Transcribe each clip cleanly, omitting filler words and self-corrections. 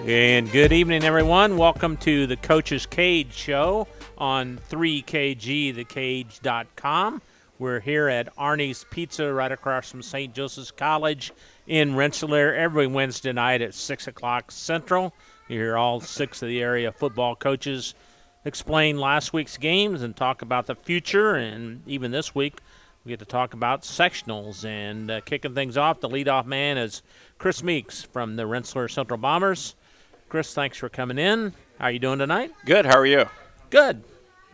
And good evening, everyone. Welcome to the Coach's Kage Show on 3KG, thekage.com. We're here at Arnie's Pizza right across from St. Joseph's College in Rensselaer every Wednesday night at 6 o'clock Central. You hear all 6 of the area football coaches explain last week's games and talk about the future. And even this week, we get to talk about sectionals. And kicking things off, the leadoff man is Chris Meeks from the Rensselaer Central Bombers. Chris, thanks for coming in. How are you doing tonight? Good. How are you? Good.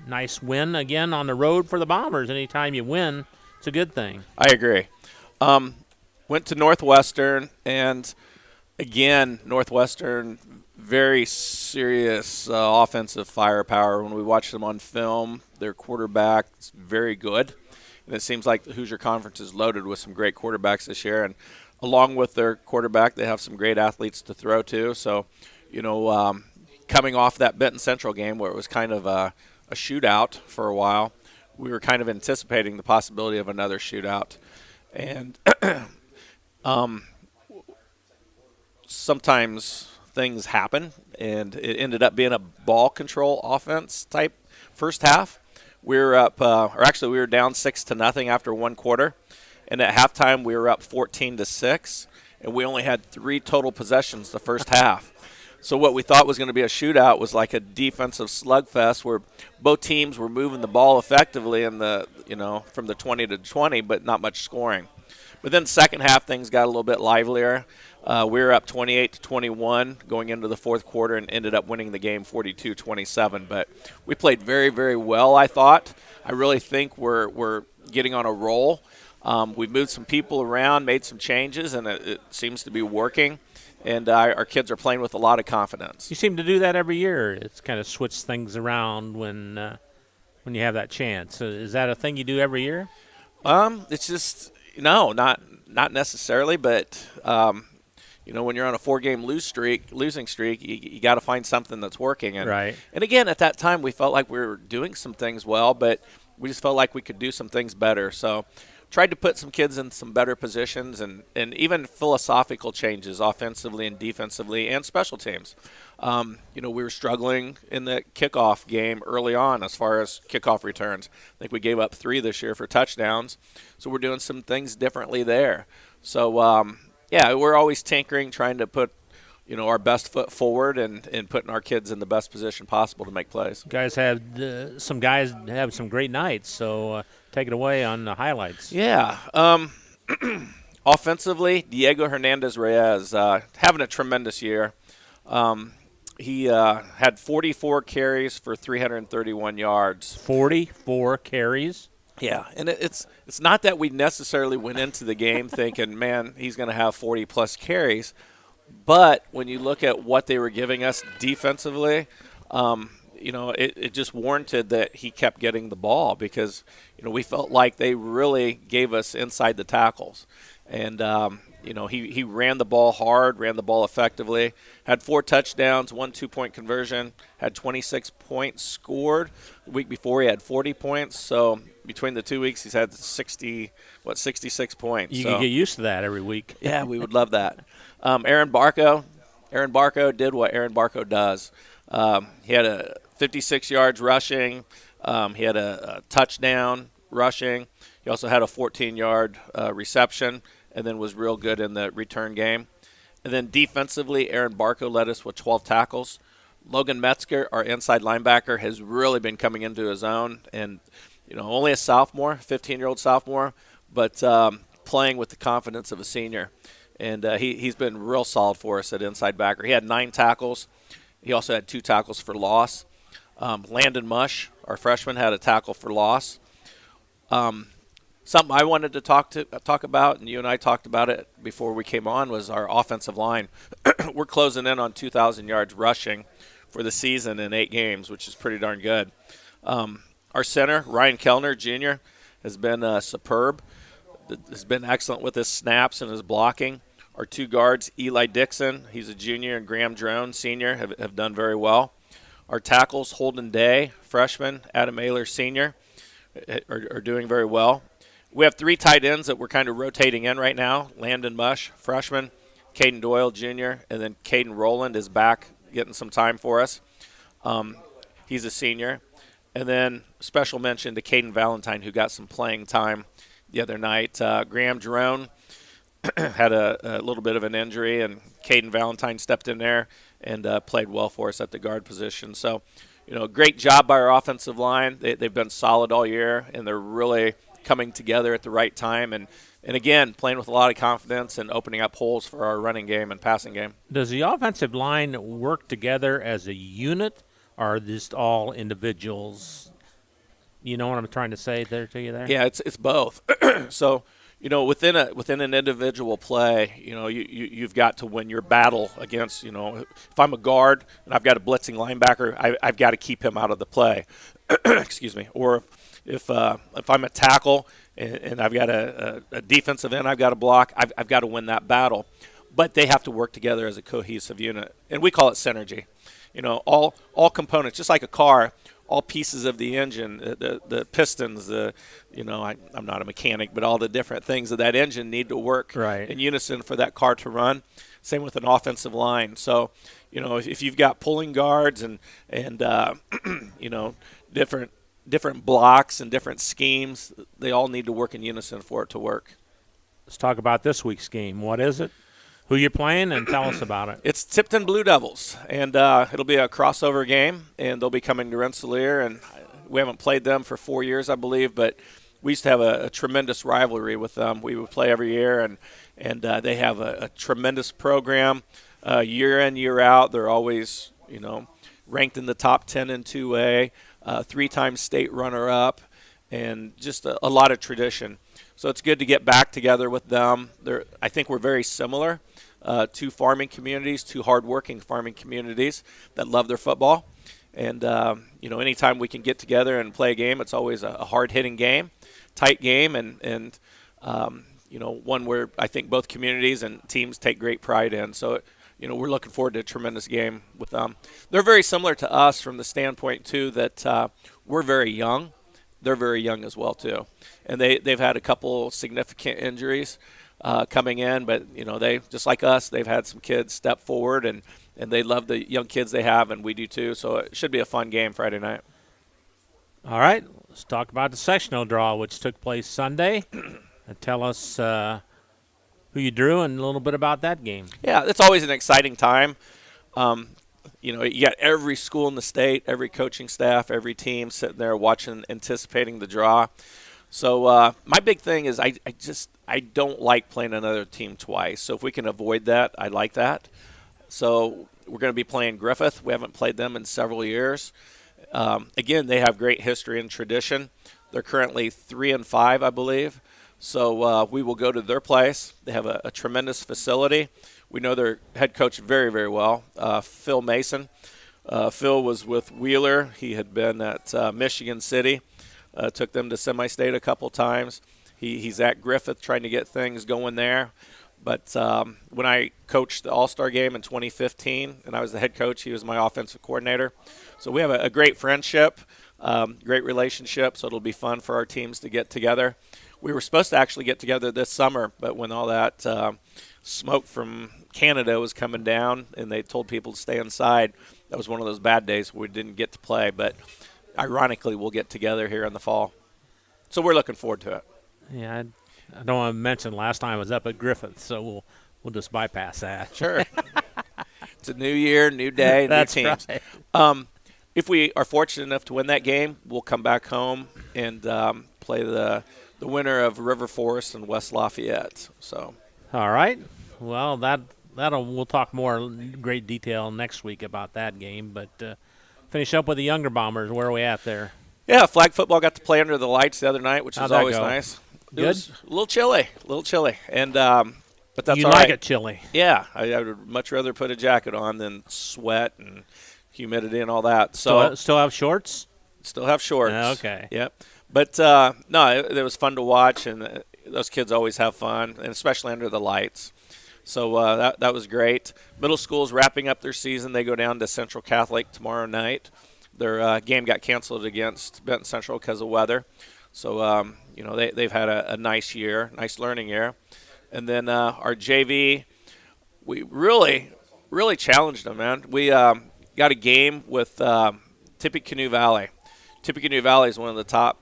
Nice win again on the road for the Bombers. Anytime you win, it's a good thing. I agree. Went to Northwestern, and again, Northwestern, very serious offensive firepower. When we watch them on film, their quarterback is very good. And it seems like the Hoosier Conference is loaded with some great quarterbacks this year. And along with their quarterback, they have some great athletes to throw to. So, coming off that Benton Central game where it was kind of a shootout for a while, we were kind of anticipating the possibility of another shootout. And sometimes things happen, and it ended up being a ball control offense type first half. We were up, we were down 6-0 after one quarter. And at halftime, we were up 14-6, and we only had 3 total possessions the first half. So what we thought was going to be a shootout was like a defensive slugfest where both teams were moving the ball effectively from the 20 to 20, but not much scoring. But then second half, things got a little bit livelier. We were up 28-21 going into the fourth quarter and ended up winning the game 42-27. But we played very, very well, I thought. I really think we're getting on a roll. We've moved some people around, made some changes, and it seems to be working. And our kids are playing with a lot of confidence. You seem to do that every year. It's kind of switch things around when you have that chance. Is that a thing you do every year? It's just not necessarily, but when you're on a 4-game losing streak, you got to find something that's working. And, right. And again, at that time, we felt like we were doing some things well, but we just felt like we could do some things better. So tried to put some kids in some better positions and even philosophical changes offensively and defensively and special teams. We were struggling in the kickoff game early on as far as kickoff returns. I think we gave up 3 this year for touchdowns. So we're doing some things differently there. So, we're always tinkering, trying to put our best foot forward and putting our kids in the best position possible to make plays. Guys have some great nights, so take it away on the highlights. Yeah. Offensively, Diego Hernandez-Reyes having a tremendous year. He had 44 carries for 331 yards. 44 carries? Yeah, and it's not that we necessarily went into the game thinking, man, he's going to have 40-plus carries. But when you look at what they were giving us defensively, it just warranted that he kept getting the ball because, we felt like they really gave us inside the tackles. And, he ran the ball hard, ran the ball effectively, had 4 touchdowns, 1 2-point conversion, had 26 points scored. The week before he had 40 points. So between the 2 weeks he's had 66 points. You can get used to that every week. Yeah, we would love that. Aaron Barco did what Aaron Barco does. He had a 56 yards rushing. He had a touchdown rushing. He also had a 14-yard reception and then was real good in the return game. And then defensively, Aaron Barco led us with 12 tackles. Logan Metzger, our inside linebacker, has really been coming into his own. And, only a sophomore, 15-year-old sophomore, but playing with the confidence of a senior. And he's been real solid for us at inside backer. He had 9 tackles. He also had 2 tackles for loss. Landon Mush, our freshman, had a tackle for loss. Something I wanted to talk about, and you and I talked about it before we came on, was our offensive line. We're closing in on 2,000 yards rushing for the season in 8 games, which is pretty darn good. Our center, Ryan Kellner, Jr., has been superb. Has been excellent with his snaps and his blocking. Our 2 guards, Eli Dixon, he's a junior, and Graham Drone, senior, have done very well. Our tackles, Holden Day, freshman, Adam Ayler, senior, are doing very well. We have 3 tight ends that we're kind of rotating in right now. Landon Mush, freshman, Caden Doyle Jr., and then Caden Rowland is back getting some time for us. He's a senior. And then special mention to Caden Valentine, who got some playing time the other night. Graham Jerome had a little bit of an injury, and Caden Valentine stepped in there and played well for us at the guard position. So, great job by our offensive line. They've been solid all year, and they're really coming together at the right time. And again, playing with a lot of confidence and opening up holes for our running game and passing game. Does the offensive line work together as a unit, or are just all individuals? You know what I'm trying to say there to you there? Yeah, it's both. So, within an individual play, you've got to win your battle against, if I'm a guard and I've got a blitzing linebacker, I've got to keep him out of the play. Excuse me. Or if I'm a tackle and I've got a defensive end I've got to block, I've got to win that battle. But they have to work together as a cohesive unit, and we call it synergy. All components, just like a car, all pieces of the engine, the pistons, I'm not a mechanic, but all the different things of that engine need to work in unison for that car to run. Same with an offensive line. So, if you've got pulling guards and different blocks and different schemes, they all need to work in unison for it to work. Let's talk about this week's game. What is it? Who you're playing, and tell us about it. It's Tipton Blue Devils, and it'll be a crossover game, and they'll be coming to Rensselaer, and we haven't played them for 4 years, I believe, but we used to have a tremendous rivalry with them. We would play every year, and they have a tremendous program year in, year out. They're always, ranked in the top 10 in 2A, 3-time state runner-up, and just a lot of tradition. So it's good to get back together with them. I think we're very similar. Two farming communities, two hardworking farming communities that love their football. And, anytime we can get together and play a game, it's always a hard-hitting game, tight game, and one where I think both communities and teams take great pride in. So, we're looking forward to a tremendous game with them. They're very similar to us from the standpoint, too, that we're very young. They're very young as well, too. And they've had a couple significant injuries coming in, but, they, just like us, they've had some kids step forward, and they love the young kids they have, and we do too. So it should be a fun game Friday night. All right, let's talk about the sectional draw, which took place Sunday. And tell us who you drew and a little bit about that game. Yeah, it's always an exciting time. You got every school in the state, every coaching staff, every team sitting there watching, anticipating the draw. So my big thing is I don't like playing another team twice. So if we can avoid that, I like that. So we're going to be playing Griffith. We haven't played them in several years. Again, they have great history and tradition. They're currently 3-5, I believe. So we will go to their place. They have a tremendous facility. We know their head coach very, very well, Phil Mason. Phil was with Wheeler. He had been at Michigan City, took them to semi-state a couple times. He's at Griffith trying to get things going there. But when I coached the All-Star game in 2015, and I was the head coach, he was my offensive coordinator. So we have a great friendship, great relationship, so it'll be fun for our teams to get together. We were supposed to actually get together this summer, but when all that smoke from Canada was coming down and they told people to stay inside, that was one of those bad days where we didn't get to play. But ironically, we'll get together here in the fall. So we're looking forward to it. Yeah, I don't want to mention last time I was up at Griffith, so we'll just bypass that. Sure. It's a new year, new day, new teams. Right. If we are fortunate enough to win that game, we'll come back home and play the winner of River Forest and West Lafayette. So. All right. Well, we'll talk more in great detail next week about that game. But finish up with the Younger Bombers. Where are we at there? Yeah, flag football got to play under the lights the other night, which was always nice. Good? It was a little chilly, and but that's you all like right. it chilly. Yeah, I would much rather put a jacket on than sweat and humidity and all that. So Still have shorts? Still have shorts. Okay. Yep. But, no, it was fun to watch, and those kids always have fun, and especially under the lights. So that was great. Middle school's wrapping up their season. They go down to Central Catholic tomorrow night. Their game got canceled against Benton Central because of weather. So, they've had a nice year, nice learning year. And then our JV we really challenged them, man. We got a game with Tippecanoe Valley. Tippecanoe Valley is one of the top.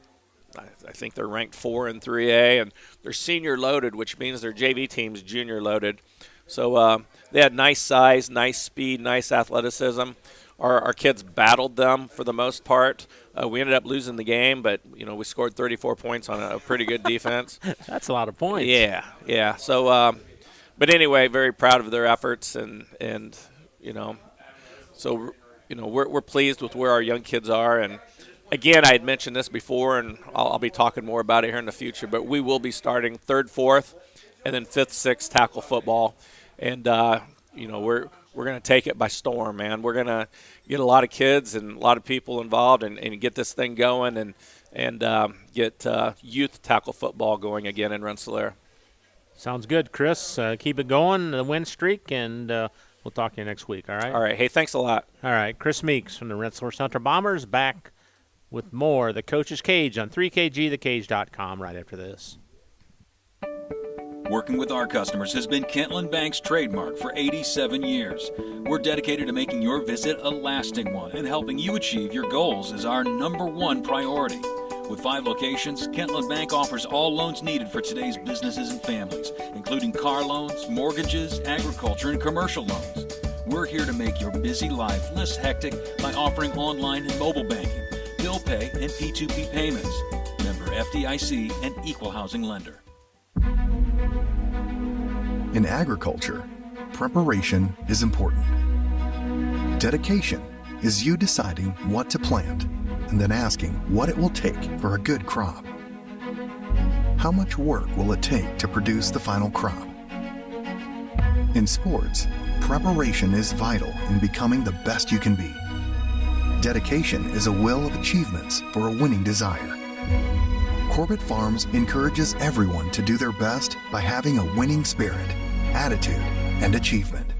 I think they're ranked 4 in 3A, and they're senior loaded, which means their JV team's junior loaded. So they had nice size, nice speed, nice athleticism. Our kids battled them for the most part. We ended up losing the game, but we scored 34 points on a pretty good defense. That's a lot of points. Yeah. So, but anyway, very proud of their efforts, and so we're pleased with where our young kids are. And again, I had mentioned this before, and I'll be talking more about it here in the future. But we will be starting 3rd, 4th, and then 5th, 6th tackle football, and we're going to take it by storm, man. We're going to get a lot of kids and a lot of people involved and get this thing going and get youth tackle football going again in Rensselaer. Sounds good, Chris. Keep it going, the win streak, and we'll talk to you next week, all right? All right. Hey, thanks a lot. All right. Chris Meeks from the Rensselaer Central Bombers back with more The Coach's Cage on 3kgthecage.com right after this. Working with our customers has been Kentland Bank's trademark for 87 years. We're dedicated to making your visit a lasting one, and helping you achieve your goals is our #1 priority. With 5 locations, Kentland Bank offers all loans needed for today's businesses and families, including car loans, mortgages, agriculture, and commercial loans. We're here to make your busy life less hectic by offering online and mobile banking, bill pay, and P2P payments. Member FDIC and equal housing lender. In agriculture, preparation is important. Dedication is you deciding what to plant and then asking what it will take for a good crop. How much work will it take to produce the final crop? In sports, preparation is vital in becoming the best you can be. Dedication is a will of achievements for a winning desire. Corbett Farms encourages everyone to do their best by having a winning spirit, attitude, and achievement.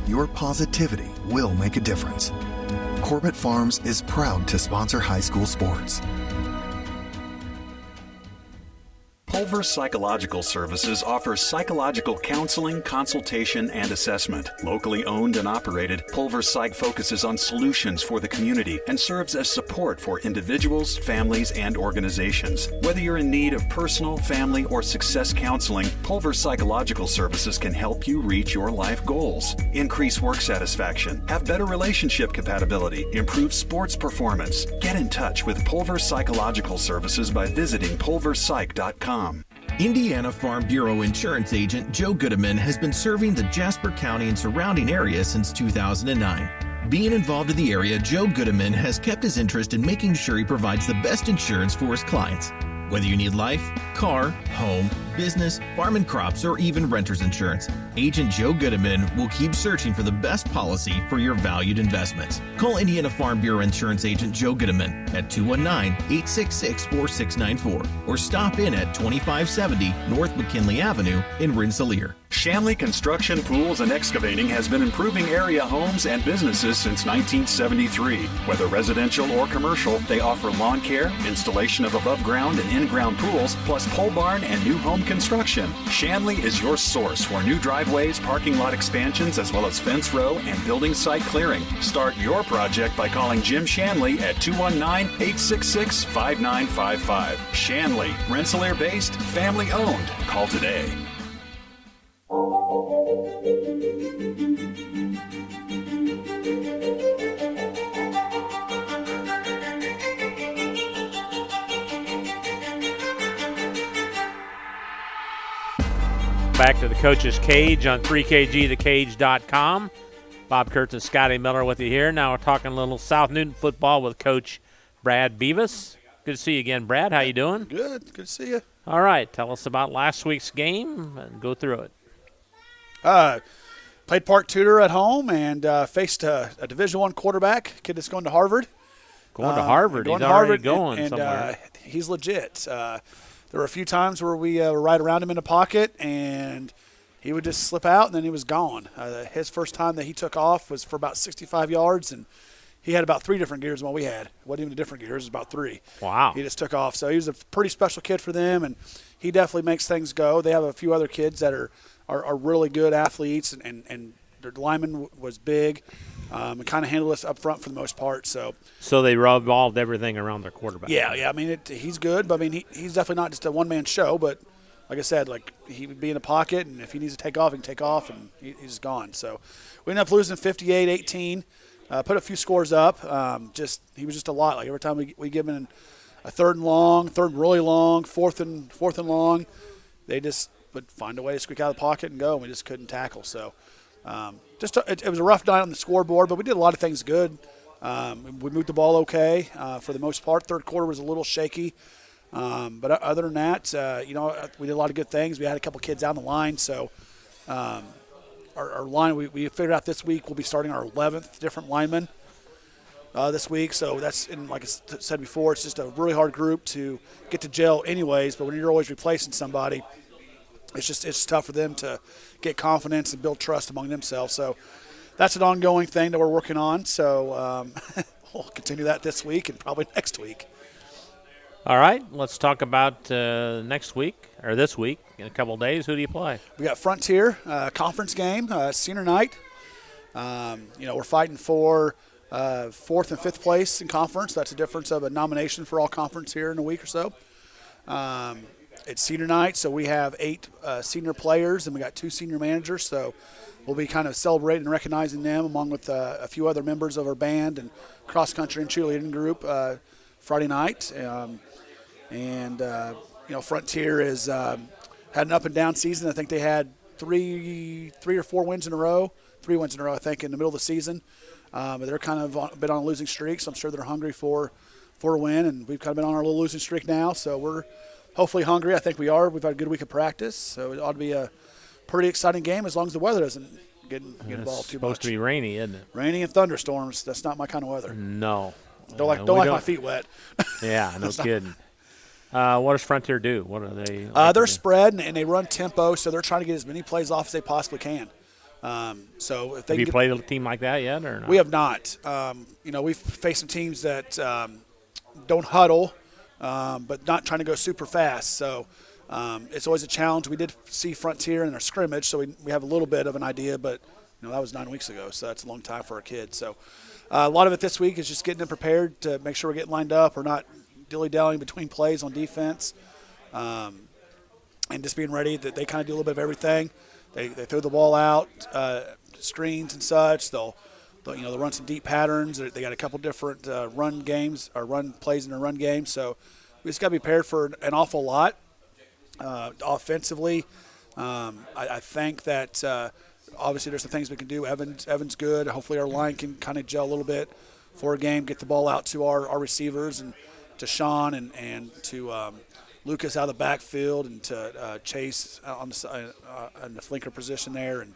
Your positivity will make a difference. Corbett Farms is proud to sponsor high school sports. Pulver Psychological Services offers psychological counseling, consultation, and assessment. Locally owned and operated, Pulver Psych focuses on solutions for the community and serves as support for individuals, families, and organizations. Whether you're in need of personal, family, or success counseling, Pulver Psychological Services can help you reach your life goals. Increase work satisfaction, have better relationship compatibility, improve sports performance. Get in touch with Pulver Psychological Services by visiting pulverpsych.com. Indiana Farm Bureau Insurance Agent Joe Goodeman has been serving the Jasper County and surrounding area since 2009. Being involved in the area, Joe Goodeman has kept his interest in making sure he provides the best insurance for his clients. Whether you need life, car, home, business, farm and crops, or even renter's insurance, Agent Joe Goodeman will keep searching for the best policy for your valued investments. Call Indiana Farm Bureau Insurance Agent Joe Goodeman at 219-866-4694 or stop in at 2570 North McKinley Avenue in Rensselaer. Shanley Construction, Pools, and Excavating has been improving area homes and businesses since 1973. Whether residential or commercial, they offer lawn care, installation of above-ground and in-ground pools, plus pole barn and new home construction. Shanley is your source for new driveways, parking lot expansions, as well as fence row and building site clearing. Start your project by calling Jim Shanley at 219-866-5955. Shanley, Rensselaer-based, family-owned. Call today. Back to the Coach's Cage on 3kgthecage.com. Bob Kurtz and Scotty Miller with you here. Now we're talking a little South Newton football with Coach Brad Beavis. Good to see you again, Brad. How you doing? Good to see you. All right. Tell us about last week's game and go through it. Played Park Tudor at home and faced a Division I quarterback, kid that's going to Harvard. Going to Harvard. He's already going somewhere. He's legit. There were a few times where we were right around him in the pocket, and he would just slip out, and then he was gone. His first time that he took off was for about 65 yards, and he had about 3 different gears than what we had. It wasn't even the different gears. It was about 3. Wow. He just took off. So he was a pretty special kid for them, and he definitely makes things go. They have a few other kids that are are really good athletes, and their lineman was big, and kind of handled us up front for the most part. So they revolved everything around their quarterback. yeah. I mean, he's good, but I mean, he's definitely not just a one-man show. But like I said, like he would be in the pocket, and if he needs to take off, he can take off, and he's gone. So we ended up losing 58-18. Put a few scores up. He was just a lot. Like every time we give him a third and really long, fourth and long, they just would find a way to squeak out of the pocket and go, and we just couldn't tackle. So it was a rough night on the scoreboard, but we did a lot of things good. We moved the ball okay for the most part. Third quarter was a little shaky. But other than that, we did a lot of good things. We had a couple kids down the line. So our line, we figured out this week we'll be starting our 11th different lineman this week. So that's, like I said before, it's just a really hard group to get to gel anyways. But when you're always replacing somebody, it's tough for them to get confidence and build trust among themselves. So that's an ongoing thing that we're working on. So we'll continue that this week and probably next week. All right, let's talk about next week, or this week, in a couple of days. Who do you play? We got Frontier, conference game, senior night. We're fighting for fourth and fifth place in conference. That's a difference of a nomination for all conference here in a week or so. It's senior night, so we have 8 senior players, and we got 2 senior managers. So we'll be kind of celebrating and recognizing them, along with a few other members of our band and cross-country and cheerleading group Friday night. Frontier has had an up-and-down season. I think they had three or four wins in a row. 3 wins in a row, I think, in the middle of the season. But they're kind of been on a losing streak, so I'm sure they're hungry for a win. And we've kind of been on our little losing streak now, so we're hopefully hungry. I think we are. We've had a good week of practice, so it ought to be a pretty exciting game as long as the weather doesn't get involved too much. It's supposed to be rainy, isn't it? Rainy and thunderstorms. That's not my kind of weather. No. Don't like my feet wet. Yeah, no kidding. What does Frontier do? What are they? They're spread, and they run tempo, so they're trying to get as many plays off as they possibly can. So if they have you played a team like that yet, or not? We have not. We've faced some teams that don't huddle, but not trying to go super fast. So it's always a challenge. We did see Frontier in our scrimmage, so we have a little bit of an idea, but that was 9 weeks ago, so that's a long time for our kids. So a lot of it this week is just getting them prepared to make sure we're getting lined up. We're not dilly-dallying between plays on defense, and just being ready that they kind of do a little bit of everything. They throw the ball out, screens and such. They'll run some deep patterns. They got a couple different run games or run plays in their run game. So we just got to be prepared for an awful lot offensively. I think that obviously there's some things we can do. Evan's good. Hopefully our line can kind of gel a little bit for a game, get the ball out to our receivers and to Sean and to Lucas out of the backfield and to Chase on the flanker position there, and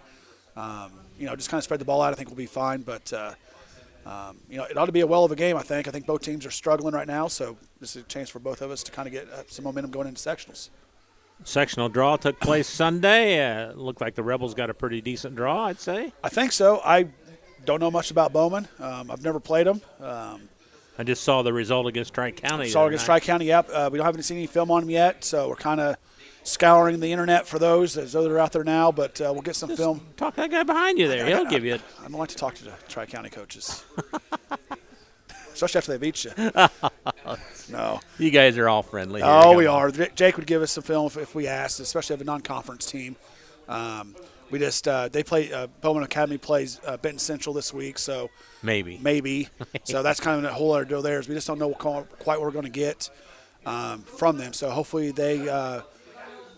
just kind of spread the ball out. I think we'll be fine, but it ought to be a well of a game. I think both teams are struggling right now, so this is a chance for both of us to kind of get some momentum going into sectionals. Sectional draw took place Sunday. Looked like the Rebels got a pretty decent draw, I'd say. I think so. I don't know much about Bowman. I've never played them. I just saw the result against Tri-County. Tri-County, yep. We haven't seen any film on them yet, so we're kind of scouring the internet for those that are out there now, but we'll get some film. Talk to that guy behind you there. He'll give you it. I don't like to talk to the Tri-County coaches. Especially after they beat you. No. You guys are all friendly. Oh, we are. Jake would give us some film if we asked, especially of a non-conference team. We just they play Bowman Academy plays Benton Central this week, so maybe. So that's kind of a whole other deal there. Is we just don't know quite what we're going to get from them. So hopefully they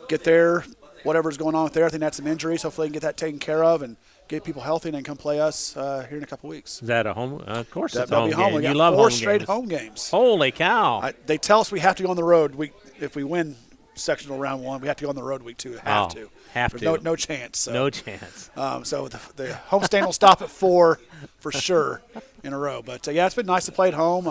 get there. Whatever's going on with there, I think that's some injuries. Hopefully they can get that taken care of and get people healthy and then come play us here in a couple weeks. Is that a home? Of course, it's a home game. We You got love 4 home straight games. home games. Holy cow! They tell us we have to go on the road. If we win sectional round 1, we have to go on the road week 2. Have to. There's no chance. So. No chance. So the homestand will stop at 4 for sure in a row. But it's been nice to play at home.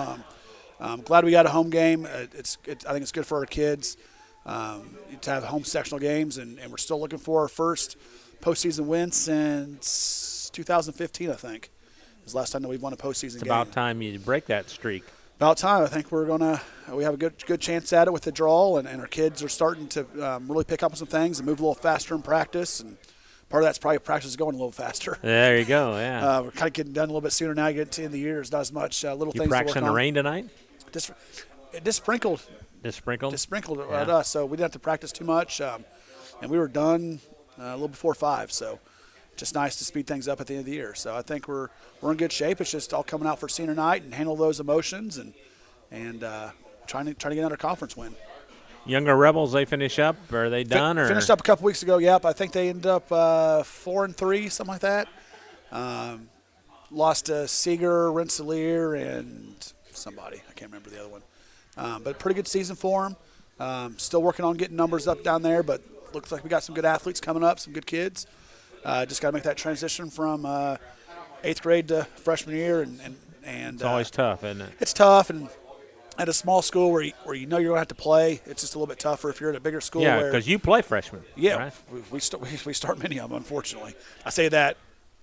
I'm glad we got a home game. I think it's good for our kids to have home sectional games, and we're still looking for our first postseason win since 2015. I think is the last time that we've won a postseason game. It's about time you break that streak. About time. I think we have a good chance at it with the draw, and our kids are starting to really pick up on some things and move a little faster in practice. And part of that's probably practice is going a little faster. There you go, yeah. We're kind of getting done a little bit sooner now. You get to the end of the year, there's not as much little You things to practice work in the on. rain tonight? It just sprinkled. Just sprinkled? Just sprinkled Yeah. at us, so we didn't have to practice too much. And we were done a little before 5, so just nice to speed things up at the end of the year. So I think we're in good shape. It's just all coming out for senior night and handle those emotions and trying to get another conference win. Younger Rebels, they finish up? Are they done? Or Finished up a couple weeks ago, yep. I think they ended up 4-3, something like that. Lost to Seeger, Rensselaer, and somebody. I can't remember the other one. But pretty good season for them. Still working on getting numbers up down there, but looks like we got some good athletes coming up, some good kids. Just got to make that transition from 8th grade to freshman year. And it's always tough, isn't it? It's tough, and at a small school where you know you're going to have to play, it's just a little bit tougher if you're at a bigger school. Yeah, because you play freshmen. Yeah, right? we start many of them, unfortunately. I say that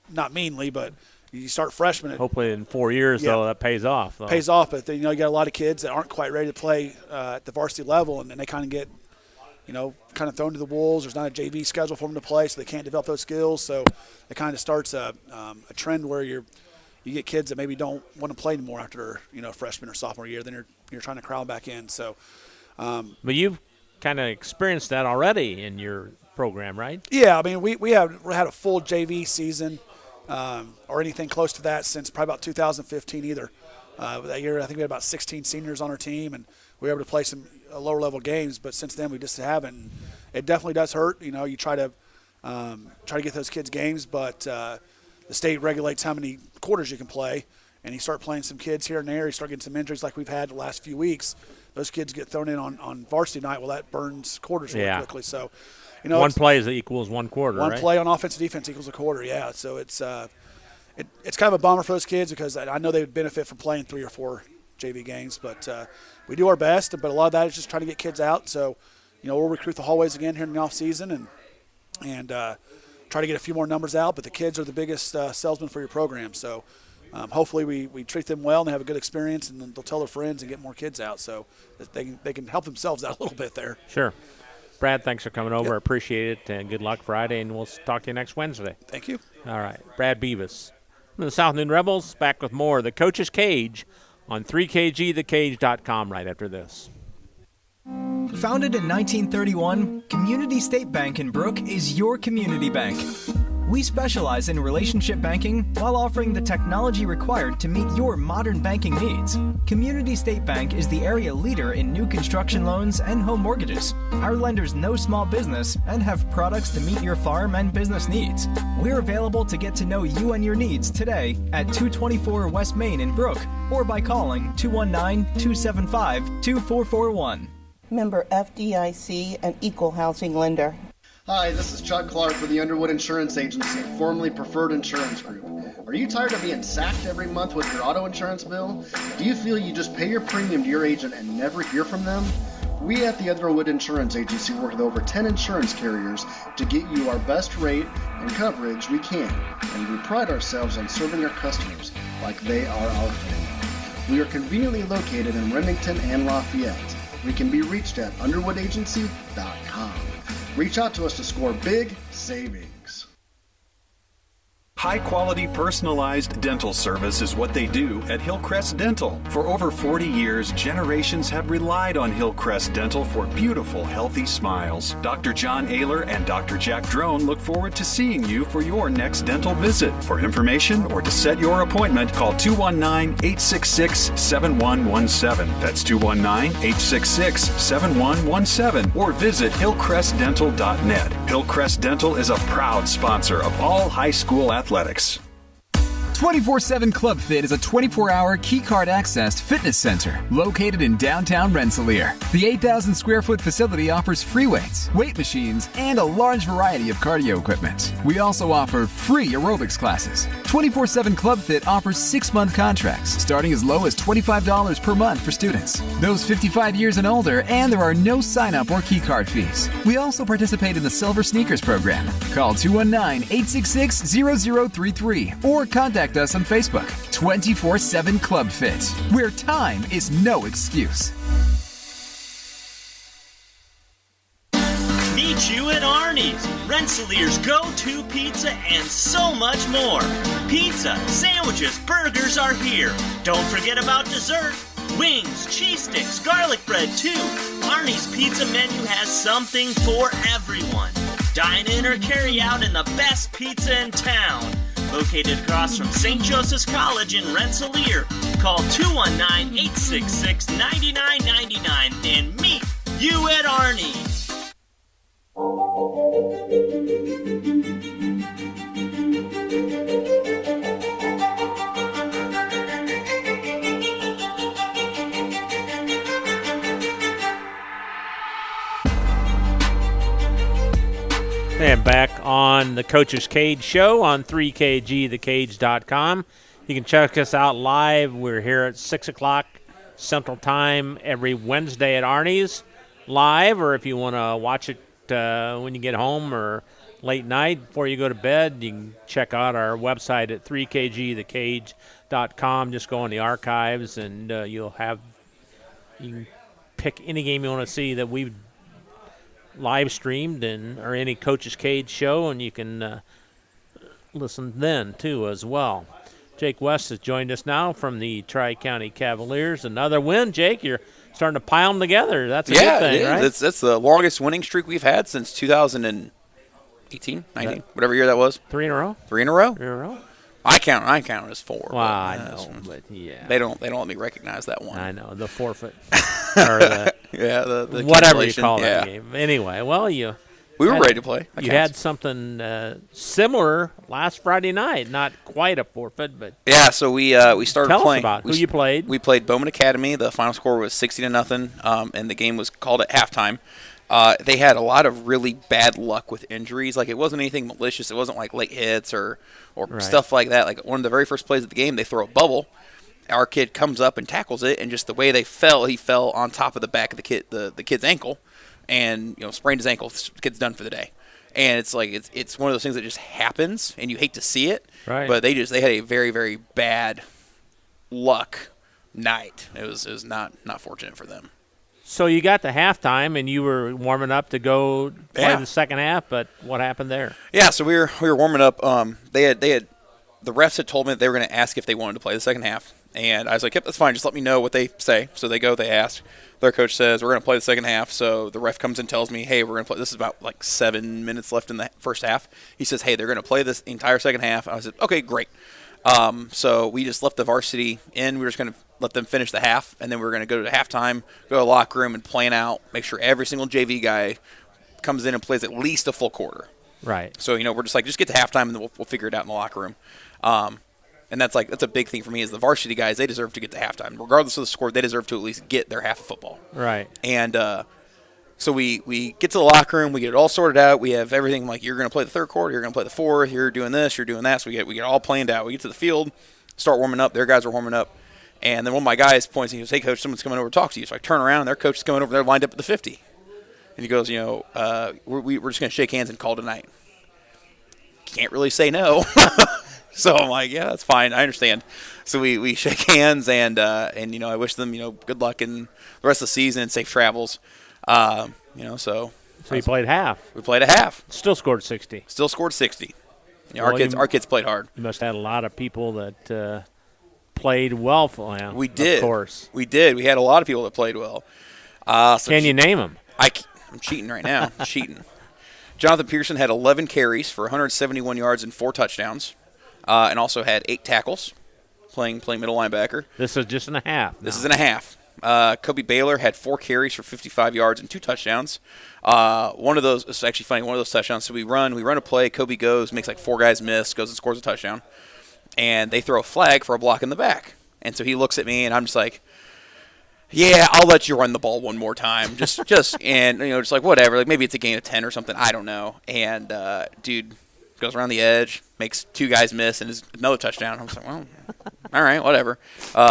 not meanly, but you start freshmen. Hopefully in 4 years, though, that pays off. Though. Pays off, but then, you got a lot of kids that aren't quite ready to play at the varsity level, and then they kind of get, kind of thrown to the wolves. There's not a JV schedule for them to play, so they can't develop those skills. So it kind of starts a trend where you get kids that maybe don't want to play anymore after freshman or sophomore year. Then you're trying to crowd back in. So, but you've kind of experienced that already in your program, right? Yeah, I mean we had a full JV season or anything close to that since probably about 2015 either. That year I think we had about 16 seniors on our team, and we were able to play some lower level games. But since then we just haven't. It definitely does hurt. You try to get those kids games, but the state regulates how many quarters you can play, and you start playing some kids here and there. You start getting some injuries like we've had the last few weeks. Those kids get thrown in on varsity night. Well, that burns quarters really quickly. So, one play is equals 1 quarter. One right? play on offense and defense equals a quarter. Yeah. So it's kind of a bummer for those kids because I know they would benefit from playing 3 or 4 JV games, but we do our best. But a lot of that is just trying to get kids out. So, we'll recruit the hallways again here in the off season and try to get a few more numbers out, but the kids are the biggest salesmen for your program. So hopefully we treat them well and they have a good experience, and they'll tell their friends and get more kids out so that they can help themselves out a little bit there. Sure. Brad, thanks for coming over. Yep. Appreciate it, and good luck Friday, and we'll talk to you next Wednesday. Thank you. All right. Brad Beavis. From the South Noon Rebels, back with more of the Coach's Cage on 3kgthecage.com right after this. Founded in 1931, Community State Bank in Brook is your community bank. We specialize in relationship banking while offering the technology required to meet your modern banking needs. Community State Bank is the area leader in new construction loans and home mortgages. Our lenders know small business and have products to meet your farm and business needs. We're available to get to know you and your needs today at 224 West Main in Brook or by calling 219-275-2441. Member FDIC, an equal housing lender. Hi, this is Chuck Clark for the Underwood Insurance Agency, formerly Preferred Insurance Group. Are you tired of being sacked every month with your auto insurance bill? Do you feel you just pay your premium to your agent and never hear from them? We at the Underwood Insurance Agency work with over 10 insurance carriers to get you our best rate and coverage we can, and we pride ourselves on serving our customers like they are our family. We are conveniently located in Remington and Lafayette. We can be reached at underwoodagency.com. Reach out to us to score big savings. High-quality, personalized dental service is what they do at Hillcrest Dental. For over 40 years, generations have relied on Hillcrest Dental for beautiful, healthy smiles. Dr. John Ayler and Dr. Jack Drone look forward to seeing you for your next dental visit. For information or to set your appointment, call 219-866-7117. That's 219-866-7117. Or visit hillcrestdental.net. Hillcrest Dental is a proud sponsor of all high school athletics. 24/7 Club Fit is a 24-hour keycard accessed fitness center located in downtown Rensselaer. The 8,000 square foot facility offers free weights, weight machines, and a large variety of cardio equipment. We also offer free aerobics classes. 24/7 Club Fit offers 6-month contracts, starting as low as $25 per month for students. Those 55 years and older, and there are no sign-up or keycard fees. We also participate in the Silver Sneakers program. Call 219-866-0033 or contact us on Facebook. 24/7 Club Fit, where time is no excuse. Meet you at Arnie's, Rensselaer's go-to pizza and so much more. Pizza, sandwiches, burgers are here. Don't forget about dessert. Wings, cheese sticks, garlic bread too. Arnie's pizza menu has something for everyone. Dine in or carry out in the best pizza in town. Located across from St. Joseph's College in Rensselaer. Call 219-866-9999 and meet you at Arnie's. And back on the Coach's Cage show on 3kgthecage.com. You can check us out live. We're here at 6 o'clock Central Time every Wednesday at Arnie's live, or if you want to watch it when you get home or late night before you go to bed, you can check out our website at 3kgthecage.com. Just go in the archives, and you can pick any game you want to see that we've live streamed or any Coach's Cage show, and you can listen then too as well. Jake West has joined us now from the Tri-County Cavaliers. Another win, Jake. You're starting to pile them together. That's a good thing, right? That's the longest winning streak we've had since 2018, 19, whatever year that was. 3 in a row. 3 in a row. 3 in a row. I count it as 4. Well, I know, but yeah, they don't let me recognize that one. I know, the forfeit or the the whatever you call that game. Anyway, well, we were ready to play. You had something similar last Friday night, not quite a forfeit, but yeah. So we started tell playing. Us about who you played. We played Bowman Academy. The final score was 60-0, and the game was called at halftime. They had a lot of really bad luck with injuries. Like, it wasn't anything malicious. It wasn't like late hits or right. stuff like that. Like, one of the very first plays of the game, they throw a bubble. Our kid comes up and tackles it, and just the way he fell on top of the back of the kid's ankle, and sprained his ankle. The kid's done for the day. And it's like it's one of those things that just happens, and you hate to see it. Right. But they had a very, very bad luck night. It was not fortunate for them. So you got to halftime, and you were warming up to go play the second half, but what happened there? Yeah, so we were warming up. The refs had told me that they were going to ask if they wanted to play the second half, and I was like, yep, that's fine. Just let me know what they say. So they ask. Their coach says, we're going to play the second half. So the ref comes and tells me, hey, we're going to play. This is about like 7 minutes left in the first half. He says, hey, they're going to play this entire second half. I said, okay, great. So we just left the varsity in. We were just going to let them finish the half, and then we were going to go to halftime, go to the locker room and plan out, make sure every single JV guy comes in and plays at least a full quarter. Right. So, we're just like, just get to halftime, and then we'll figure it out in the locker room. And that's a big thing for me is the varsity guys, they deserve to get to halftime. Regardless of the score, they deserve to at least get their half of football. Right. And so we get to the locker room, we get it all sorted out. We have everything like, you're going to play the third quarter, you're going to play the fourth, you're doing this, you're doing that. So we get all planned out. We get to the field, start warming up. Their guys are warming up. And then one of my guys points and he goes, hey, coach, someone's coming over to talk to you. So I turn around, and their coach is coming over there lined up at the 50. And he goes, we're just going to shake hands and call tonight. Can't really say no. So I'm like, yeah, that's fine. I understand. So we shake hands, and I wish them, good luck in the rest of the season and safe travels. So you played half. We played a half. Still scored 60. Still scored 60. Our kids played hard. You must have had a lot of people that played well for him. We did. Of course. We did. We had a lot of people that played well. Can you name them? I'm cheating right now. I'm cheating. Jonathan Pearson had 11 carries for 171 yards and 4 touchdowns, and also had 8 tackles, playing middle linebacker. This is just in a half. This is in a half. Kobe Baylor had 4 carries for 55 yards and 2 touchdowns. One of those is actually funny. One of those touchdowns. So we run a play. Kobe goes, makes like 4 guys miss, goes and scores a touchdown, and they throw a flag for a block in the back. And so he looks at me, and I'm just like, yeah, I'll let you run the ball one more time. Just like whatever. Like maybe it's a gain of 10 or something. I don't know. And dude, goes around the edge, makes 2 guys miss, and is another touchdown. I was like, well, all right, whatever.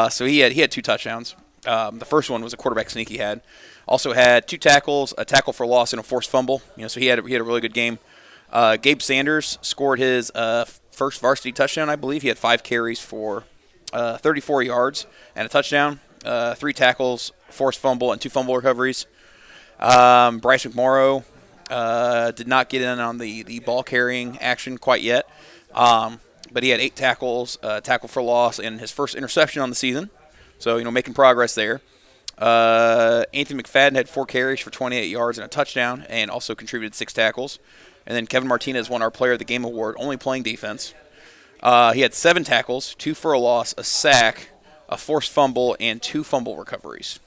So he had 2 touchdowns. The first one was a quarterback sneak he had. Also had 2 tackles, a tackle for loss, and a forced fumble. So he had a really good game. Gabe Sanders scored his first varsity touchdown, I believe. He had 5 carries for 34 yards and a touchdown, 3 tackles, forced fumble, and 2 fumble recoveries. Bryce McMorrow did not get in on the ball carrying action quite yet, but he had 8 tackles, tackle for loss, and his first interception on the season. So, making progress there. Anthony McFadden had 4 carries for 28 yards and a touchdown, and also contributed 6 tackles. And then Kevin Martinez won our Player of the Game award, only playing defense. He had 7 tackles, 2 for a loss, a sack, a forced fumble, and 2 fumble recoveries.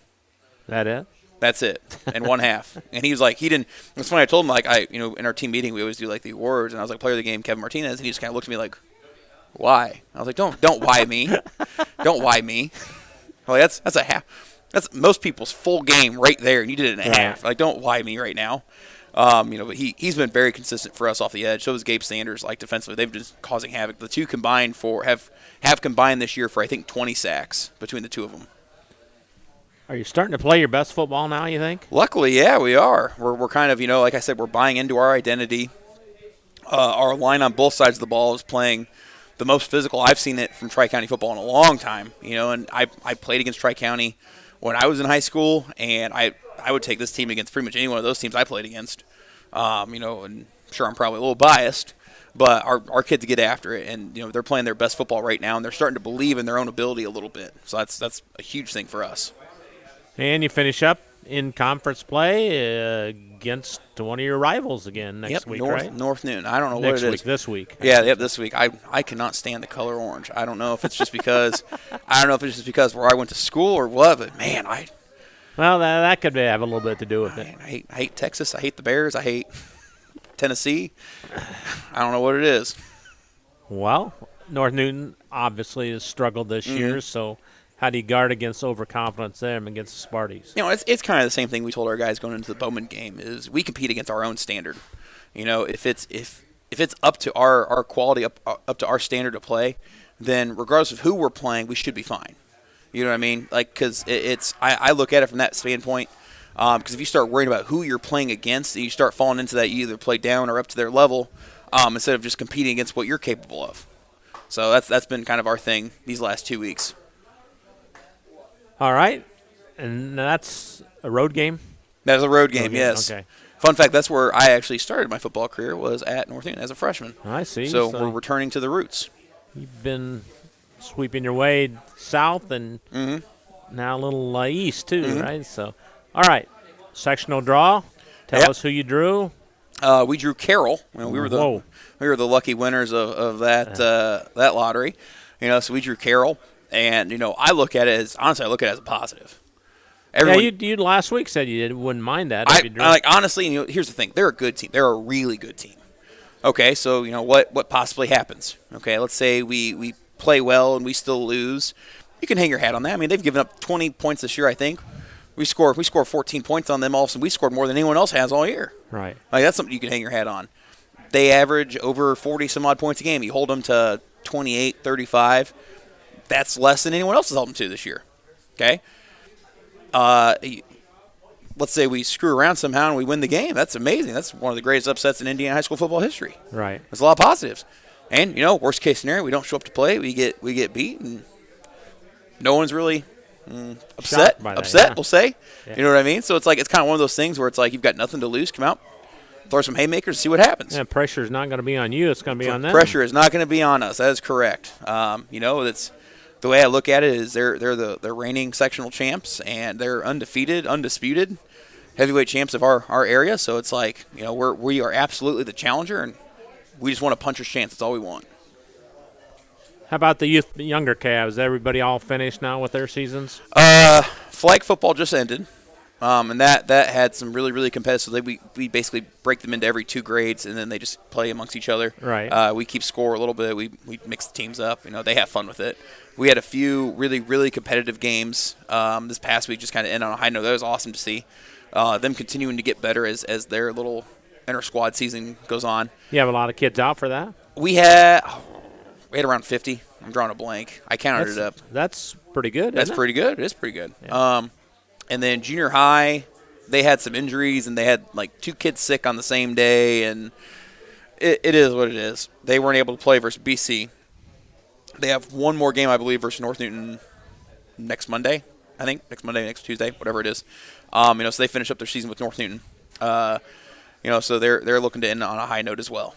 That it? That's it, in one half. And he was like, he didn't. That's when I told him, like, in our team meeting, we always do like the awards, and I was like, Player of the Game, Kevin Martinez, and he just kind of looked at me like, why? I was like, don't why me, don't why me. Like, that's a half. That's most people's full game right there, and you did it in a half. Like, don't why me right now. But he's been very consistent for us off the edge. So is Gabe Sanders, like, defensively. They've been causing havoc. The two combined have combined this year for, I think, 20 sacks between the two of them. Are you starting to play your best football now, you think? Luckily, yeah, we are. We're kind of, like I said, we're buying into our identity. Our line on both sides of the ball is playing the most physical I've seen it from Tri-County football in a long time. And I played against Tri-County when I was in high school, and I would take this team against pretty much any one of those teams I played against. And sure, I'm probably a little biased, but our kids get after it, and they're playing their best football right now, and they're starting to believe in their own ability a little bit. So that's a huge thing for us. And you finish up in conference play against one of your rivals again next week, right? North Noon. I don't know what it is. This week. Yeah, this week. I cannot stand the color orange. I don't know if it's just because where I went to school or what, but man, well, that could have a little bit to do with it. I hate Texas. I hate the Bears. I hate Tennessee. I don't know what it is. Well, North Newton obviously has struggled this year, so how do you guard against overconfidence them against the Sparties? It's kind of the same thing we told our guys going into the Bowman game is we compete against our own standard. If it's up to our quality, up to our standard of play, then regardless of who we're playing, we should be fine. You know what I mean? Like, because I look at it from that standpoint. Because if you start worrying about who you're playing against, and you start falling into that, you either play down or up to their level, instead of just competing against what you're capable of. So that's been kind of our thing these last 2 weeks. All right, and that's a road game? That is a road game, yes. Okay. Fun fact, that's where I actually started my football career, was at North End as a freshman. I see. So we're returning to the roots. You've been sweeping your way south and now a little east too, right? So, all right, sectional draw. Tell us who you drew. We drew Carroll. We were the lucky winners of that that lottery. So we drew Carroll. And, I look at it as a positive. You last week said you wouldn't mind that. Honestly, here's the thing. They're a good team. They're a really good team. Okay, so, what possibly happens? Okay, let's say we play well and we still lose. You can hang your hat on that. I mean, they've given up 20 points this year, I think. We score 14 points on them. All of a sudden, we scored more than anyone else has all year. Right. That's something you can hang your hat on. They average over 40-some-odd points a game. You hold them to 28, 35. That's less than anyone else has held them to this year. Okay? Let's say we screw around somehow and we win the game. That's amazing. That's one of the greatest upsets in Indiana high school football history. Right. There's a lot of positives. And, worst case scenario, we don't show up to play. We get beat, and no one's really upset, we'll say. Yeah. You know what I mean? So it's kind of one of those things where it's like you've got nothing to lose. Come out, throw some haymakers, see what happens. Yeah, pressure is not going to be on you. It's going to be on them. Pressure is not going to be on us. That is correct. That's the way I look at it is they're the reigning sectional champs, and they're undefeated, undisputed heavyweight champs of our area. So it's like, we are absolutely the challenger, and we just want to puncher's chance. That's all we want. How about the younger Cavs? Everybody all finished now with their seasons? Flag football just ended. And that had some really, really competitive. So we basically break them into every 2 grades, and then they just play amongst each other. Right. We keep score a little bit. We mix the teams up. They have fun with it. We had a few really, really competitive games this past week. Just kind of end on a high note. That was awesome to see. Them continuing to get better as their little inter-squad season goes on. You have a lot of kids out for that? We had around 50. I'm drawing a blank. I counted it up. That's pretty good. That's pretty good. It is pretty good. Yeah. And then junior high, they had some injuries, and they had like 2 kids sick on the same day, and it is what it is. They weren't able to play versus BC. They have one more game, I believe, versus North Newton next Monday. I think next Monday, next Tuesday, whatever it is. So they finish up their season with North Newton. So they're looking to end on a high note as well.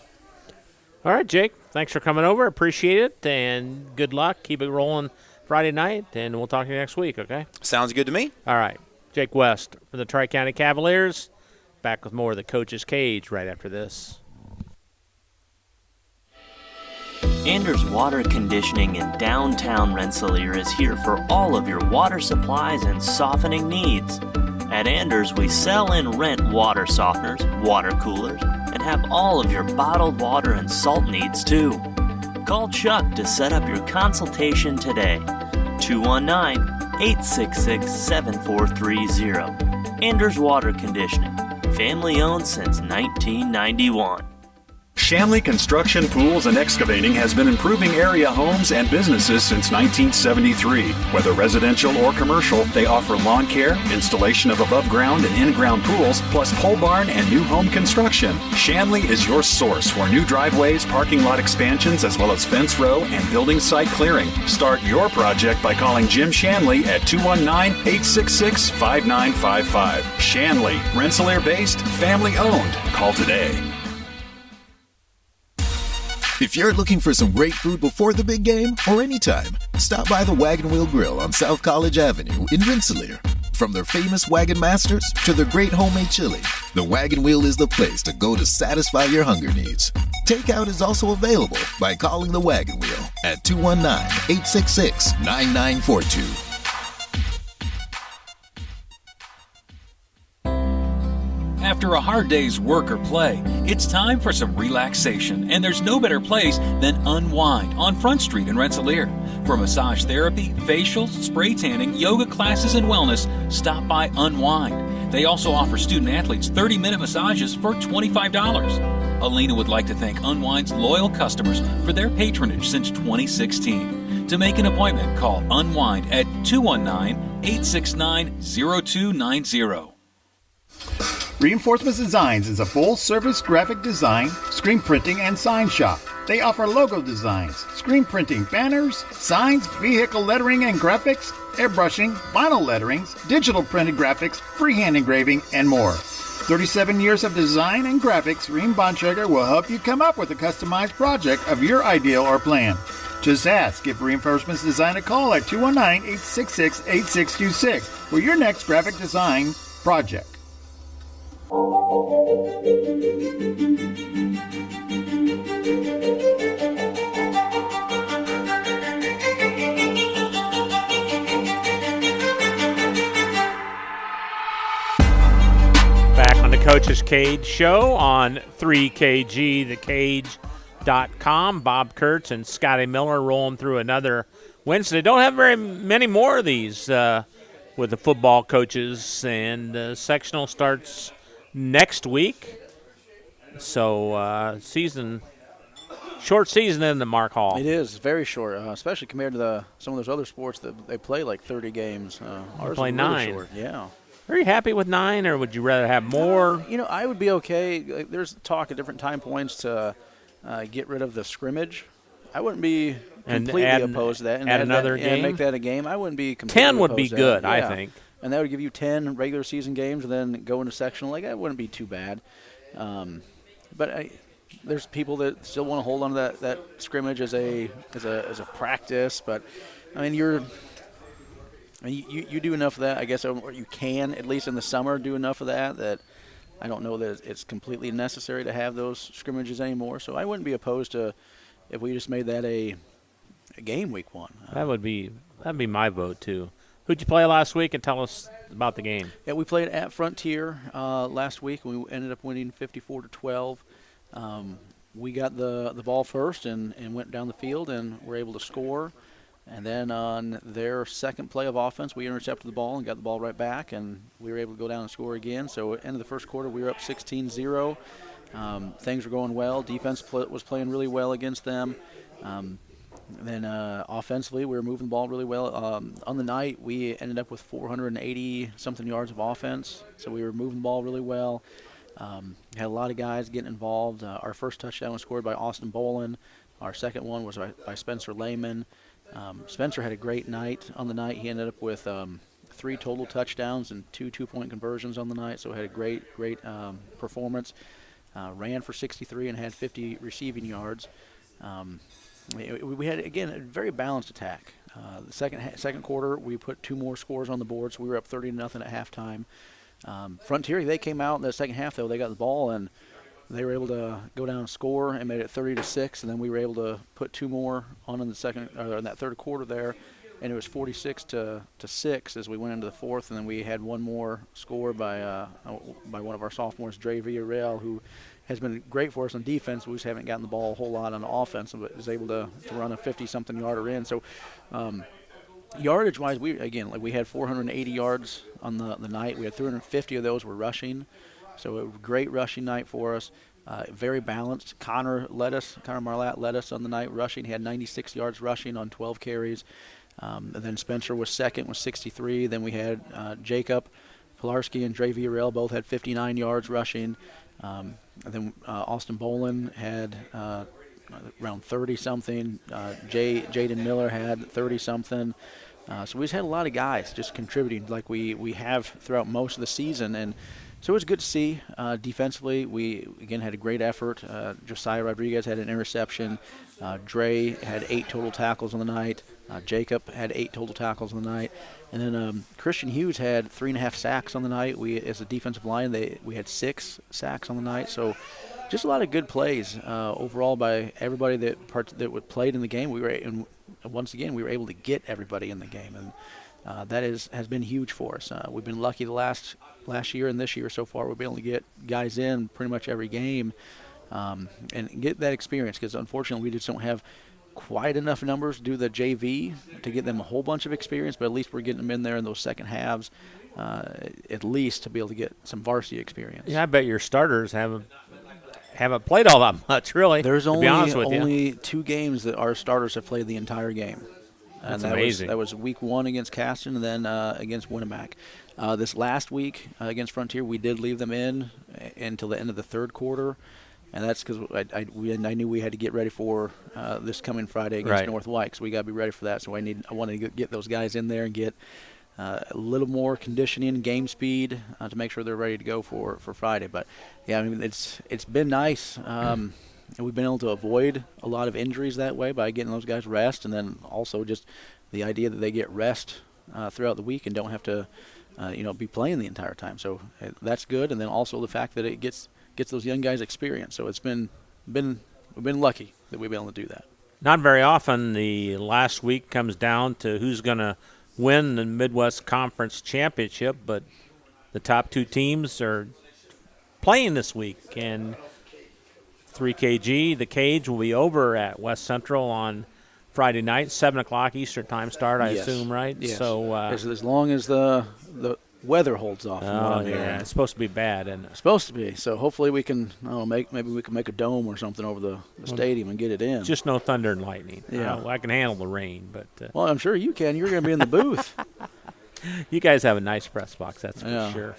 All right, Jake. Thanks for coming over. Appreciate it, and good luck. Keep it rolling Friday night, and we'll talk to you next week, okay? Sounds good to me. All right. Jake West from the Tri-County Cavaliers. Back with more of the Coach's Cage right after this. Anders Water Conditioning in downtown Rensselaer is here for all of your water supplies and softening needs. At Anders, we sell and rent water softeners, water coolers, and have all of your bottled water and salt needs too. Call Chuck to set up your consultation today. 219-866-7430. Anders Water Conditioning. Family owned since 1991. Shanley Construction, Pools, and Excavating has been improving area homes and businesses since 1973. Whether residential or commercial, they offer lawn care, installation of above-ground and in-ground pools, plus pole barn and new home construction. Shanley is your source for new driveways, parking lot expansions, as well as fence row and building site clearing. Start your project by calling Jim Shanley at 219-866-5955. Shanley, Rensselaer-based, family-owned. Call today. If you're looking for some great food before the big game or anytime, stop by the Wagon Wheel Grill on South College Avenue in Rensselaer. From their famous Wagon Masters to their great homemade chili, the Wagon Wheel is the place to go to satisfy your hunger needs. Takeout is also available by calling the Wagon Wheel at 219-866-9942. After a hard day's work or play, it's time for some relaxation, and there's no better place than Unwind on Front Street in Rensselaer. For massage therapy, facials, spray tanning, yoga classes, and wellness, stop by Unwind. They also offer student-athletes 30-minute massages for $25. Alina would like to thank Unwind's loyal customers for their patronage since 2016. To make an appointment, call Unwind at 219-869-0290. Reinforcements Designs is a full-service graphic design, screen printing, and sign shop. They offer logo designs, screen printing, banners, signs, vehicle lettering and graphics, airbrushing, vinyl letterings, digital printed graphics, freehand engraving, and more. 37 years of design and graphics, Reem Bontrager will help you come up with a customized project of your ideal or plan. Just ask, give Reinforcements Design a call at 219-866-8626 for your next graphic design project. Back on the Coach's Cage show on 3KG, thecage.com. Bob Kurtz and Scotty Miller rolling through another Wednesday. Don't have very many more of these with the football coaches, and the sectional starts next week. So short season in the Mark Hall. It is very short, especially compared to some of those other sports that they play like 30 games. Ours play is 9. Really short. Yeah. Are you happy with 9, or would you rather have more? I would be okay. There's talk at different time points to get rid of the scrimmage. I wouldn't be completely opposed to that. And add another game? And make that a game. I wouldn't be completely 10 would be opposed to good, that. I Yeah. think. And that would give you 10 regular season games and then go into sectional. Like, that wouldn't be too bad. But there's people that still want to hold on to that scrimmage as a practice. But, I mean, you do enough of that, I guess, or you can, at least in the summer, do enough of that I don't know that it's completely necessary to have those scrimmages anymore. So I wouldn't be opposed to if we just made that a game week one. That'd be my vote, too. Who'd you play last week, and tell us about the game? Yeah, we played at Frontier last week. We ended up winning 54-12. We got the ball first and went down the field and were able to score. And then on their second play of offense, we intercepted the ball and got the ball right back, and we were able to go down and score again. So at the end of the first quarter, we were up 16-0. Things were going well. Defense was playing really well against them. Then offensively, we were moving the ball really well. On the night, we ended up with 480-something yards of offense, so we were moving the ball really well. Had a lot of guys getting involved. Our first touchdown was scored by Austin Bolin. Our second one was by Spencer Lehman. Spencer had a great night on the night. He ended up with 3 total touchdowns and 2 two-point conversions on the night, so had a great performance. Ran for 63 and had 50 receiving yards. We had, again, a very balanced attack. The second quarter, we put 2 more scores on the board, so we were up 30-0 at halftime. Frontier, they came out in the second half, though. They got the ball, and they were able to go down and score and made it 30-6, and then we were able to put 2 more on in that third quarter there, and it was 46-6 as we went into the fourth, and then we had 1 more score by one of our sophomores, Dre Villarreal, who has been great for us on defense. We just haven't gotten the ball a whole lot on offense, but is able to run a 50-something yarder in. So yardage-wise, we had 480 yards on the night. We had 350 of those were rushing, so it was a great rushing night for us. Very balanced. Connor Marlatt led us on the night rushing. He had 96 yards rushing on 12 carries. And then Spencer was second with 63. Then we had Jacob Pilarski and Dre Villarreal both had 59 yards rushing. And then Austin Bolin had around 30-something. Jaden Miller had 30-something. So we just had a lot of guys just contributing like we have throughout most of the season. And so it was good to see. Defensively, we, again, had a great effort. Josiah Rodriguez had an interception. Dre had 8 total tackles on the night. Jacob had 8 total tackles on the night. And then Christian Hughes had 3.5 sacks on the night. We, as a defensive line, we had 6 sacks on the night. So just a lot of good plays overall by everybody that played in the game. And once again, we were able to get everybody in the game, and that has been huge for us. We've been lucky the last year and this year so far. We've been able to get guys in pretty much every game and get that experience, because unfortunately we just don't have quite enough numbers to do the JV to get them a whole bunch of experience, but at least we're getting them in there in those second halves at least to be able to get some varsity experience. Yeah, I bet your starters haven't played all that much, really. There's to be honest with only you. 2 games that our starters have played the entire game. That's and amazing. That was week 1 against Caston and then against Winnemac. This last week against Frontier, we did leave them in until the end of the third quarter, and that's because I knew we had to get ready for this coming Friday against North White, so we got to be ready for that. So I wanted to get those guys in there and get a little more conditioning, game speed to make sure they're ready to go for Friday. But yeah, I mean it's been nice. And we've been able to avoid a lot of injuries that way by getting those guys rest, and then also just the idea that they get rest throughout the week and don't have to, be playing the entire time. So that's good, and then also the fact that it gets those young guys experience. So we've been lucky that we've been able to do that. Not very often the last week comes down to who's going to win the Midwest Conference Championship, but the top 2 teams are playing this week, and 3KG, the Kage, will be over at West Central on Friday night, 7 o'clock Eastern time start, I assume, right? Yes. So as long as the weather holds off. It's supposed to be bad, isn't it? It's supposed to be. So hopefully we can maybe we can make a dome or something over the stadium and get it in. Just no thunder and lightning. Yeah, I can handle the rain, but well, I'm sure you can. You're going to be in the booth. You guys have a nice press box, that's for sure.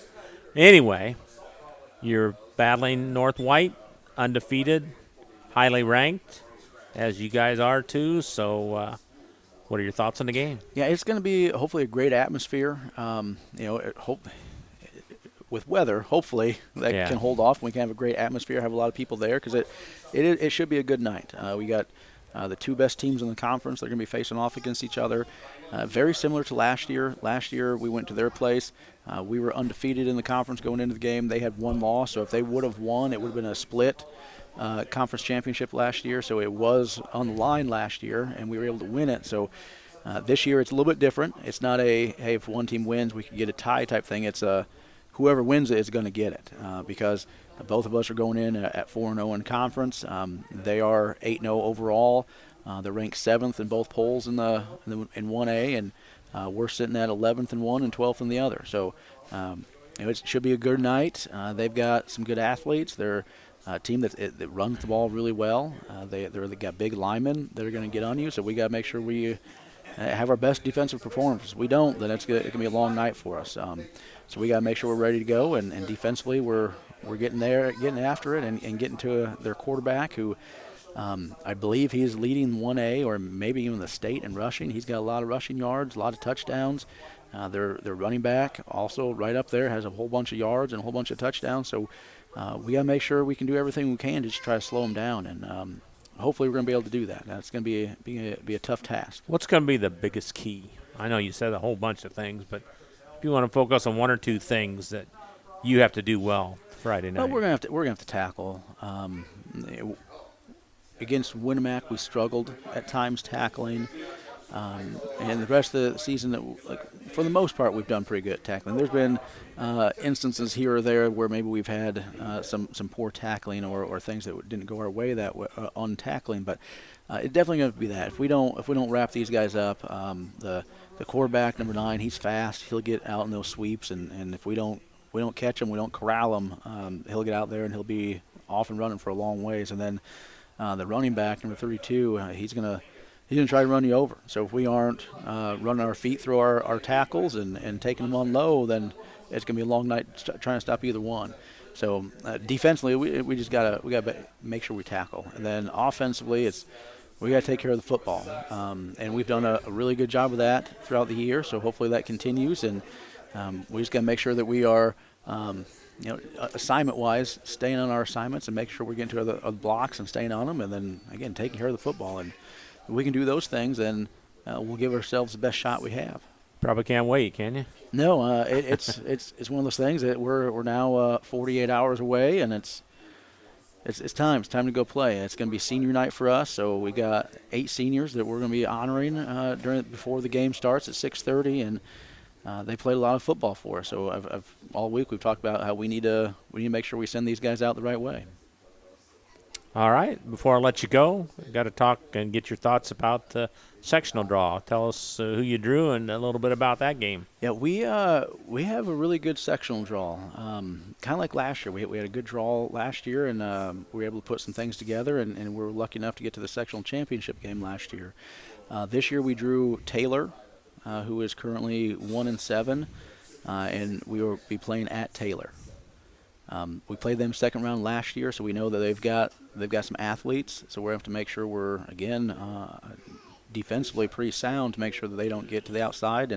Anyway, you're battling North White, undefeated, highly ranked, as you guys are too. So what are your thoughts on the game? Yeah, it's going to be hopefully a great atmosphere. With weather, hopefully that can hold off. We can have a great atmosphere, have a lot of people there, because it should be a good night. We got the 2 best teams in the conference. They're going to be facing off against each other. Very similar to last year. Last year we went to their place. We were undefeated in the conference going into the game. They had 1 loss, so if they would have won, it would have been a split conference championship last year. So it was on the line last year, and we were able to win it. So this year it's a little bit different. It's not hey, if one team wins, we can get a tie type thing. It's whoever wins it is going to get it, because both of us are going in at 4-0 in conference. They are 8-0 overall. They're ranked 7th in both polls in 1A, and we're sitting at 11th in one and 12th in the other. So it should be a good night. They've got some good athletes. They're team that runs the ball really well. They got big linemen that are going to get on you, so we got to make sure we have our best defensive performance. If we don't, then it can be a long night for us. So we got to make sure we're ready to go, and defensively we're getting there, getting after it, and getting to their quarterback, who I believe he's leading 1A or maybe even the state in rushing. He's got a lot of rushing yards, a lot of touchdowns. Their running back also right up there has a whole bunch of yards and a whole bunch of touchdowns. So we got to make sure we can do everything we can to just try to slow them down, and hopefully we're going to be able to do that. That's going to be a tough task. What's going to be the biggest key? I know you said a whole bunch of things, but if you want to focus on one or two things that you have to do well Friday night. Well, we're going to have to tackle. Against Winnemac, we struggled at times tackling. And the rest of the season, for the most part, we've done pretty good at tackling. There's been instances here or there where maybe we've had some poor tackling or things that didn't go our way on tackling, but it's definitely going to be that. If we don't wrap these guys up, the quarterback number 9, he's fast. He'll get out in those sweeps, and if we don't catch him, we don't corral him, he'll get out there and he'll be off and running for a long ways. And then the running back number 32, he's gonna try to run you over. So if we aren't running our feet through our tackles and taking them on low, then it's going to be a long night trying to stop either one. So defensively, we just gotta make sure we tackle, and then offensively, we got to take care of the football. And we've done a really good job of that throughout the year. So hopefully that continues, and we just got to make sure that we are. Assignment-wise, staying on our assignments and make sure we're getting to the blocks and staying on them, and then again taking care of the football. And if we can do those things, then we'll give ourselves the best shot we have. Probably can't wait, can you? No, it's one of those things that we're now 48 hours away, and it's time to go play. It's going to be senior night for us, so we got 8 seniors that we're going to be honoring before the game starts at 6:30, and they played a lot of football for us. So all week we've talked about how we need to make sure we send these guys out the right way. All right. Before I let you go, I got to talk and get your thoughts about the sectional draw. Tell us who you drew and a little bit about that game. Yeah, we have a really good sectional draw. Kind of like last year. We had a good draw last year, and we were able to put some things together, and we were lucky enough to get to the sectional championship game last year. This year we drew Taylor, who is currently 1-7, and we will be playing at Taylor. We played them second round last year, so we know that they've got some athletes. So we have to make sure we're again defensively pretty sound to make sure that they don't get to the outside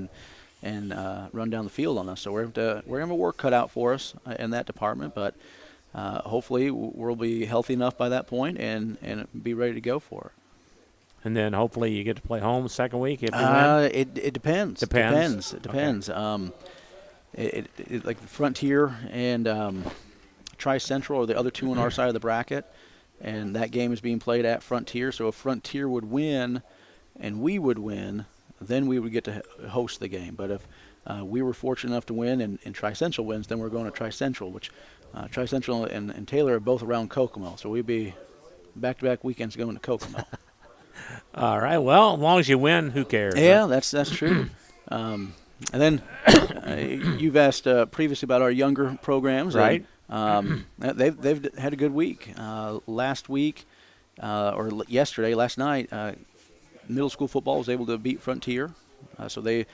and run down the field on us. So we're gonna have work cut out for us in that department, but hopefully we'll be healthy enough by that point and be ready to go for it. And then hopefully you get to play home second week if you win? It depends. It depends. Okay. Like the Frontier and Tri-Central are the other two on our side of the bracket, and that game is being played at Frontier. So if Frontier would win and we would win, then we would get to host the game. But if we were fortunate enough to win and Tri-Central wins, then we're going to Tri-Central, which Tri-Central and Taylor are both around Kokomo. So we'd be back-to-back weekends going to Kokomo. All right. Well, as long as you win, who cares? Yeah, right? That's true. And then you've asked previously about our younger programs, right? And, they've had a good week. Last night, middle school football was able to beat Frontier, so they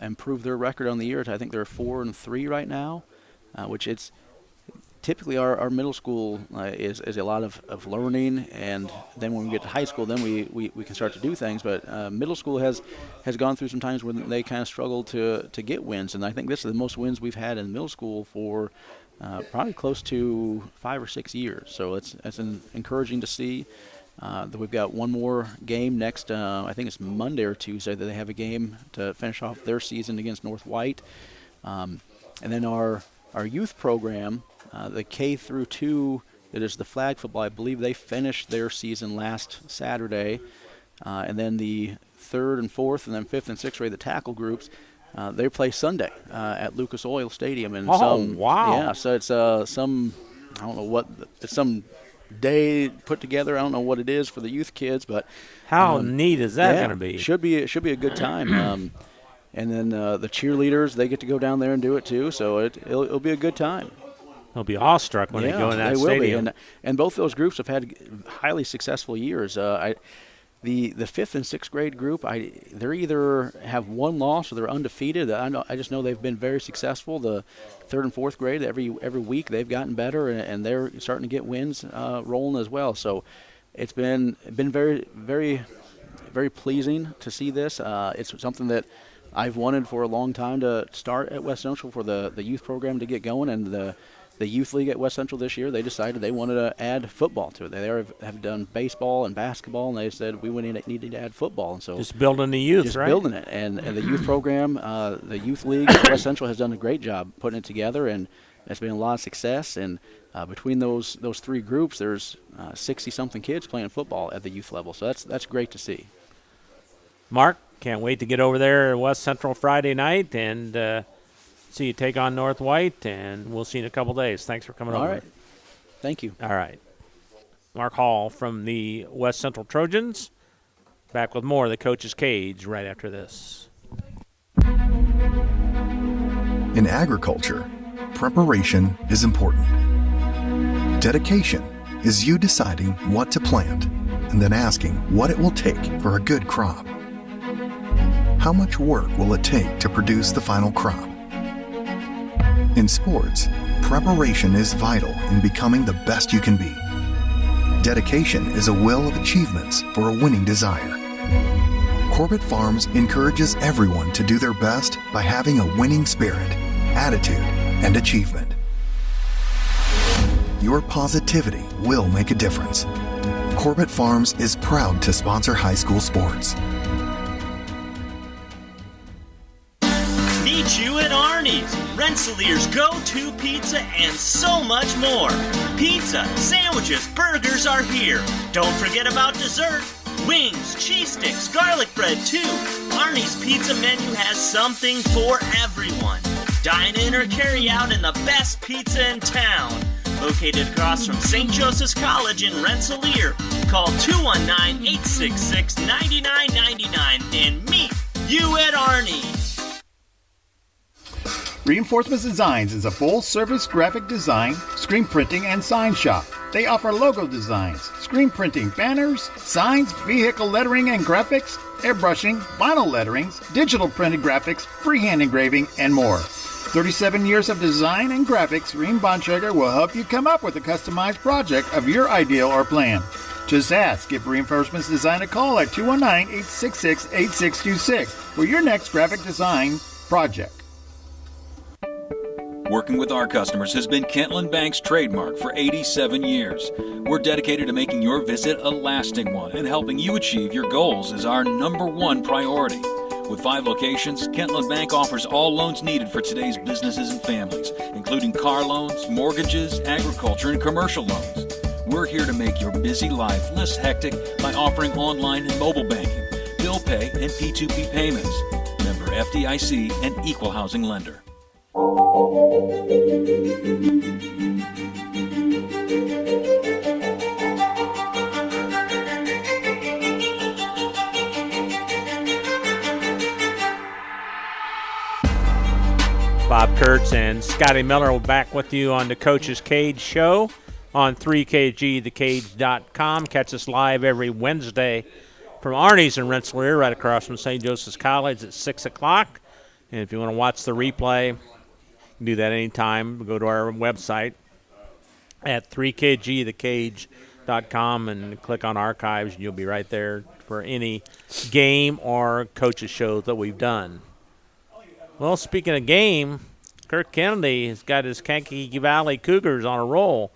improved their record on the year. I think they're 4-3 right now, which it's. Typically, our middle school is a lot of learning, and then when we get to high school, then we can start to do things. But middle school has gone through some times when they kind of struggle to get wins, and I think this is the most wins we've had in middle school for probably close to 5 or 6 years. So it's encouraging to see that we've got one more game next. I think it's Monday or Tuesday that they have a game to finish off their season against North White, and then our youth program. The K through 2, that is the flag football, I believe they finished their season last Saturday. And then the 3rd and 4th and then 5th and 6th grade, the tackle groups, they play Sunday at Lucas Oil Stadium. And wow. Yeah, so it's some day put together. I don't know what it is for the youth kids, but how neat is that going to be? Should be a good time. And then the cheerleaders, they get to go down there and do it too, so it'll be a good time. They'll be awestruck when they go in that they will stadium. be. And both those groups have had highly successful years. The 5th and 6th grade group, they're either have one loss or they're undefeated. I just know they've been very successful. The 3rd and 4th grade, every week they've gotten better, and they're starting to get wins rolling as well. So it's been very, very, very pleasing to see this. It's something that I've wanted for a long time to start at West Central for the youth program to get going, and the youth league at West Central this year, they decided they wanted to add football to it. They have done baseball and basketball, and they said we needed to add football. And so just building the youth, just right? building it. And the youth program, the youth league at West Central has done a great job putting it together, and it's been a lot of success. And between those 3 groups, there's 60-something kids playing football at the youth level. So that's great to see. Mark, can't wait to get over there at West Central Friday night and see you take on North White, and we'll see you in a couple days. Thanks for coming over. All right. Thank you. All right. Mark Hall from the West Central Trojans. Back with more of the Coach's Cage right after this. In agriculture, preparation is important. Dedication is you deciding what to plant and then asking what it will take for a good crop. How much work will it take to produce the final crop? In sports, preparation is vital in becoming the best you can be. Dedication is a will of achievements for a winning desire. Corbett Farms encourages everyone to do their best by having a winning spirit, attitude, and achievement. Your positivity will make a difference. Corbett Farms is proud to sponsor high school sports. Meet you at Arnie's, Rensselaer's go-to pizza, and so much more. Pizza, sandwiches, burgers are here. Don't forget about dessert. Wings, cheese sticks, garlic bread too. Arnie's pizza menu has something for everyone. Dine in or carry out in the best pizza in town. Located across from St. Joseph's College in Rensselaer. Call 219-866-9999 and meet you at Arnie's. Reinforcements Designs is a full-service graphic design, screen printing, and sign shop. They offer logo designs, screen printing, banners, signs, vehicle lettering and graphics, airbrushing, vinyl letterings, digital printed graphics, freehand engraving, and more. 37 years of design and graphics, Reem Bontrager will help you come up with a customized project of your ideal or plan. Just ask, give Reinforcements Design a call at 219-866-8626 for your next graphic design project. Working with our customers has been Kentland Bank's trademark for 87 years. We're dedicated to making your visit a lasting one, and helping you achieve your goals is our #1 priority. With 5 locations, Kentland Bank offers all loans needed for today's businesses and families, including car loans, mortgages, agriculture, and commercial loans. We're here to make your busy life less hectic by offering online and mobile banking, bill pay, and P2P payments. Member FDIC and Equal Housing Lender. Bob Kurtz and Scotty Miller will back with you on the Coach's Cage show on 3KGthecage.com. Catch us live every Wednesday from Arnie's in Rensselaer, right across from St. Joseph's College at 6 o'clock. And if you want to watch the replay, you can do that anytime. Go to our website at 3KGthecage.com and click on archives, and you'll be right there for any game or coaches shows that we've done. Well, speaking of game, Kirk Kennedy has got his Kankakee Valley Cougars on a roll.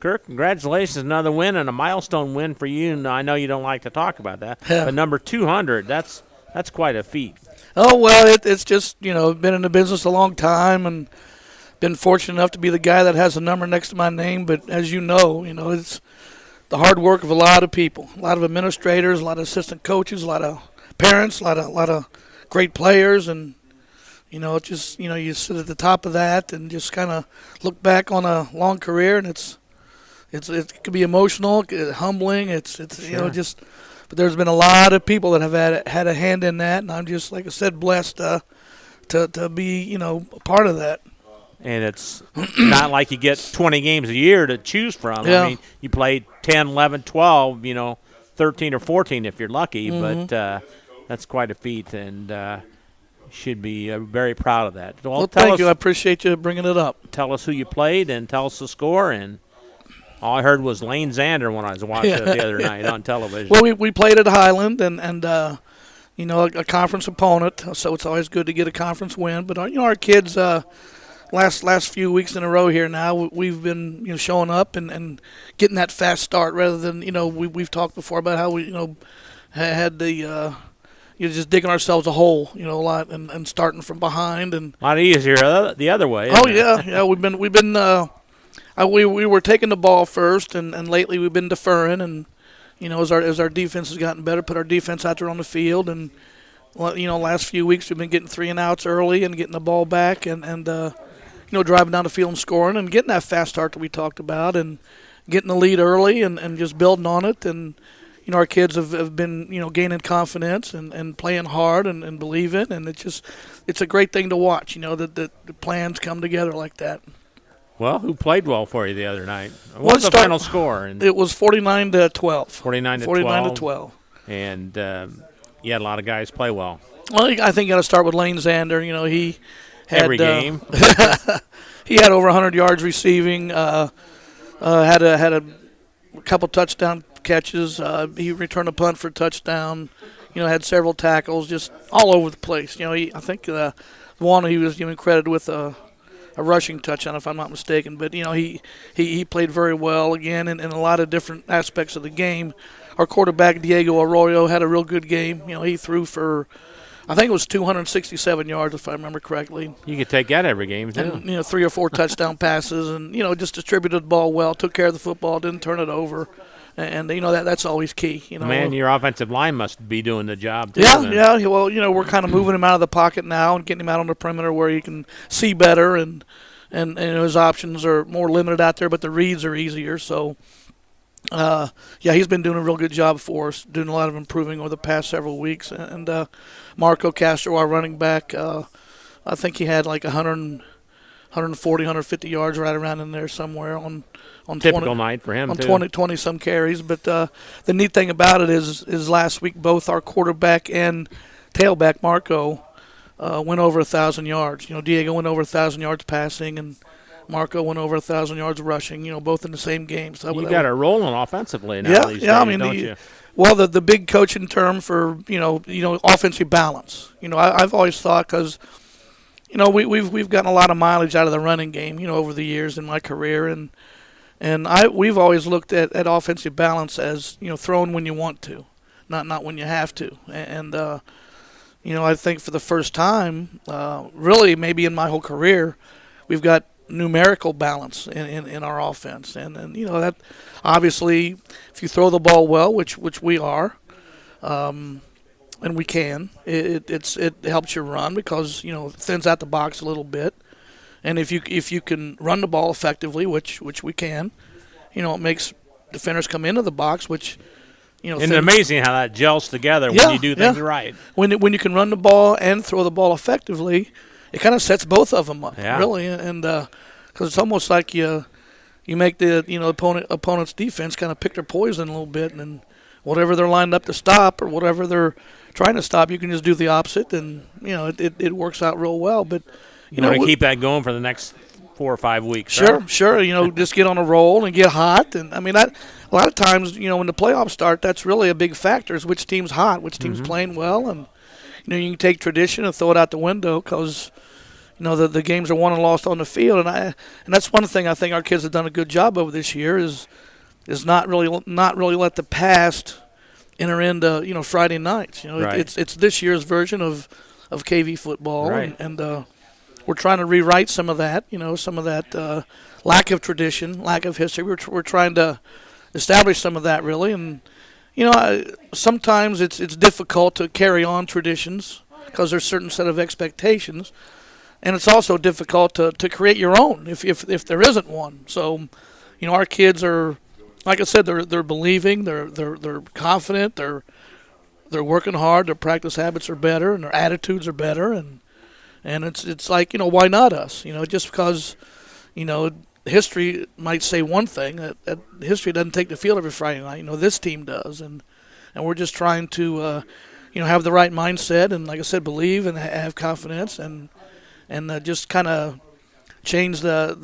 Kirk, congratulations, another win and a milestone win for you. And I know you don't like to talk about that, but number 200, that's quite a feat. Oh, well, it's just, been in the business a long time and been fortunate enough to be the guy that has a number next to my name. But as you know, it's the hard work of a lot of people, a lot of administrators, a lot of assistant coaches, a lot of parents, a lot of great players, and you sit at the top of that and just kind of look back on a long career, and it can be emotional, humbling. Sure. But there's been a lot of people that have had a hand in that, and I'm just, like I said, blessed to be a part of that. And it's not like you get 20 games a year to choose from. Yeah. I mean, you play 10, 11, 12, 13 or 14 if you're lucky. Mhm. But that's quite a feat, and should be very proud of that. Well, thank you. I appreciate you bringing it up. Tell us who you played and tell us the score. And all I heard was Lane Zander when I was watching it the other night on television. Well, we played at Highland, and a conference opponent, so it's always good to get a conference win. But our kids, last few weeks in a row here now, we've been showing up and getting that fast start rather than we've talked before about how we had the just digging ourselves a hole a lot and starting from behind and a lot easier the other way. Oh yeah, we've been we were taking the ball first and lately we've been deferring and as our defense has gotten better, put our defense out there on the field and last few weeks we've been getting 3 and outs early and getting the ball back and driving down the field and scoring and getting that fast start that we talked about and getting the lead early and just building on it and our kids have been gaining confidence and playing hard and believe it and it's a great thing to watch that the plans come together like that. Well, who played well for you the other night? What was the final score? It was 49-12. 49-12. And you had a lot of guys play well. Well, I think you got to start with Lane Zander. He had every game. He had over 100 yards receiving. Had a couple touchdown catches. He returned a punt for a touchdown. Had several tackles, just all over the place. I think the one he was given credit with a rushing touchdown, if I'm not mistaken. But he played very well again in a lot of different aspects of the game. Our quarterback Diego Arroyo had a real good game. He threw for, I think it was 267 yards, if I remember correctly. You could take that every game too. And 3 or 4 touchdown passes, and just distributed the ball well, took care of the football, didn't turn it over. And that's always key. Man, your offensive line must be doing the job too. Yeah, then. yeah. Well, we're kind of moving him out of the pocket now and getting him out on the perimeter where he can see better, and his options are more limited out there, but the reads are easier. So, he's been doing a real good job for us, doing a lot of improving over the past several weeks. And Marco Castro, our running back, I think he had like 140, 150 yards right around in there somewhere on typical 20, night for him on too. 20 some carries. But the neat thing about it is last week both our quarterback and tailback Marco went over 1,000 yards. Diego went over 1,000 yards passing and Marco went over 1,000 yards rushing. Both in the same game. So you got it rolling offensively now. These days, I mean, don't you? Well, the big coaching term for offensive balance. I've always thought because we've gotten a lot of mileage out of the running game over the years in my career and we've always looked at offensive balance as throwing when you want to, not when you have to. And I think for the first time, really maybe in my whole career, we've got numerical balance in our offense. And that obviously, if you throw the ball well, which we are, and we can, it helps you run because it thins out the box a little bit. And if you can run the ball effectively, which we can, it makes defenders come into the box, which it's amazing how that gels together when you do things right. When you can run the ball and throw the ball effectively, it kind of sets both of them up, really. And because it's almost like you make the opponent's defense kind of pick their poison a little bit, and then whatever they're lined up to stop or whatever they're trying to stop, you can just do the opposite, and it works out real well. But you want to keep that going for the next 4 or 5 weeks. Sure, right? sure. Just get on a roll and get hot. And I mean, that a lot of times, when the playoffs start, that's really a big factor: is which team's hot, which team's playing well, and you can take tradition and throw it out the window because the games are won and lost on the field. And that's one thing I think our kids have done a good job of this year is not really let the past enter into Friday nights. Right. It's this year's version of KV football, right. and we're trying to rewrite some of that, some of that lack of tradition, lack of history. We're trying to establish some of that, really. And, sometimes it's difficult to carry on traditions because there's a certain set of expectations. And it's also difficult to create your own if there isn't one. So, our kids are, like I said, they're believing, they're confident, they're working hard, their practice habits are better, and their attitudes are better, and And it's like, why not us? Just because, history might say one thing, that history doesn't take the field every Friday night. This team does, and we're just trying to, have the right mindset and, like I said, believe and have confidence and just kind of change the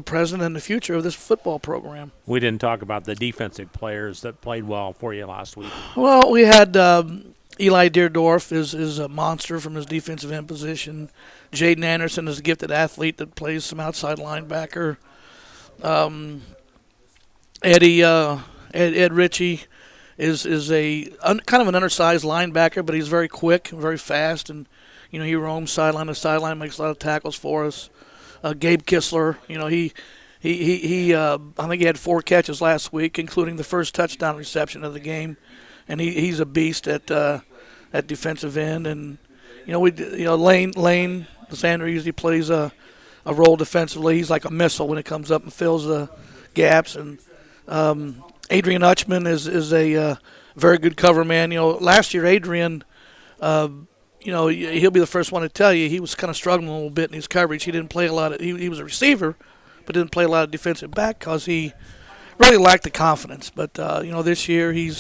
present and the future of this football program. We didn't talk about the defensive players that played well for you last week. Well, we had Eli Deerdorf is a monster from his defensive end position. Jaden Anderson is a gifted athlete that plays some outside linebacker. Ed Ritchie is a kind of an undersized linebacker, but he's very quick, very fast, and he roams sideline to sideline, makes a lot of tackles for us. Gabe Kistler, he I think he had 4 catches last week, including the first touchdown reception of the game, and he's a beast at defensive end. And Lane Sander usually plays a role defensively. He's like a missile when it comes up and fills the gaps. And Adrian Utchman is a very good cover man. Last year Adrian, he'll be the first one to tell you he was kind of struggling a little bit in his coverage. He didn't play a lot of. He was a receiver, but didn't play a lot of defensive back because he really lacked the confidence. But this year he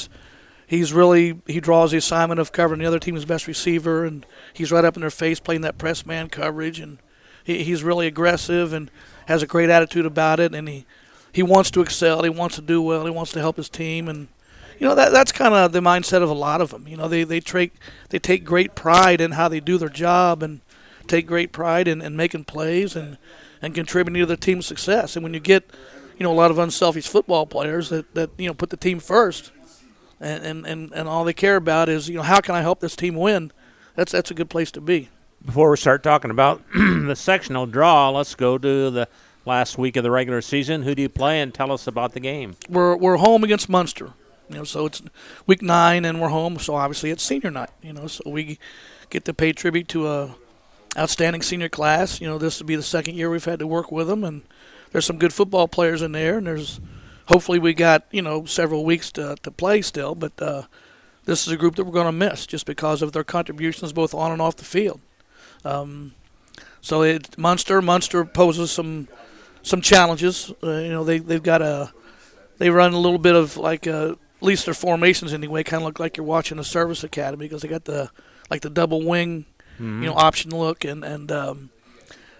draws the assignment of covering the other team's best receiver, and he's right up in their face playing that press man coverage, and he's really aggressive and has a great attitude about it, and he wants to excel, he wants to do well, he wants to help his team, and that's kind of the mindset of a lot of them. They take great pride in how they do their job and take great pride in making plays and contributing to the team's success. And when you get a lot of unselfish football players that put the team first, and all they care about is how can I help this team win, that's a good place to be. Before we start talking about the sectional draw, let's go to the last week of the regular season. Who do you play, and tell us about the game? We're home against Munster. So it's week 9 and we're home. So obviously it's senior night. So we get to pay tribute to a outstanding senior class. This will be the second year we've had to work with them, and there's some good football players in there, and there's hopefully we got several weeks to play still. But this is a group that we're going to miss just because of their contributions both on and off the field. So it's Munster. Munster poses some challenges. They've got they run a little bit of like at least their formations anyway kind of look like you're watching a service academy because they got the double wing option look, and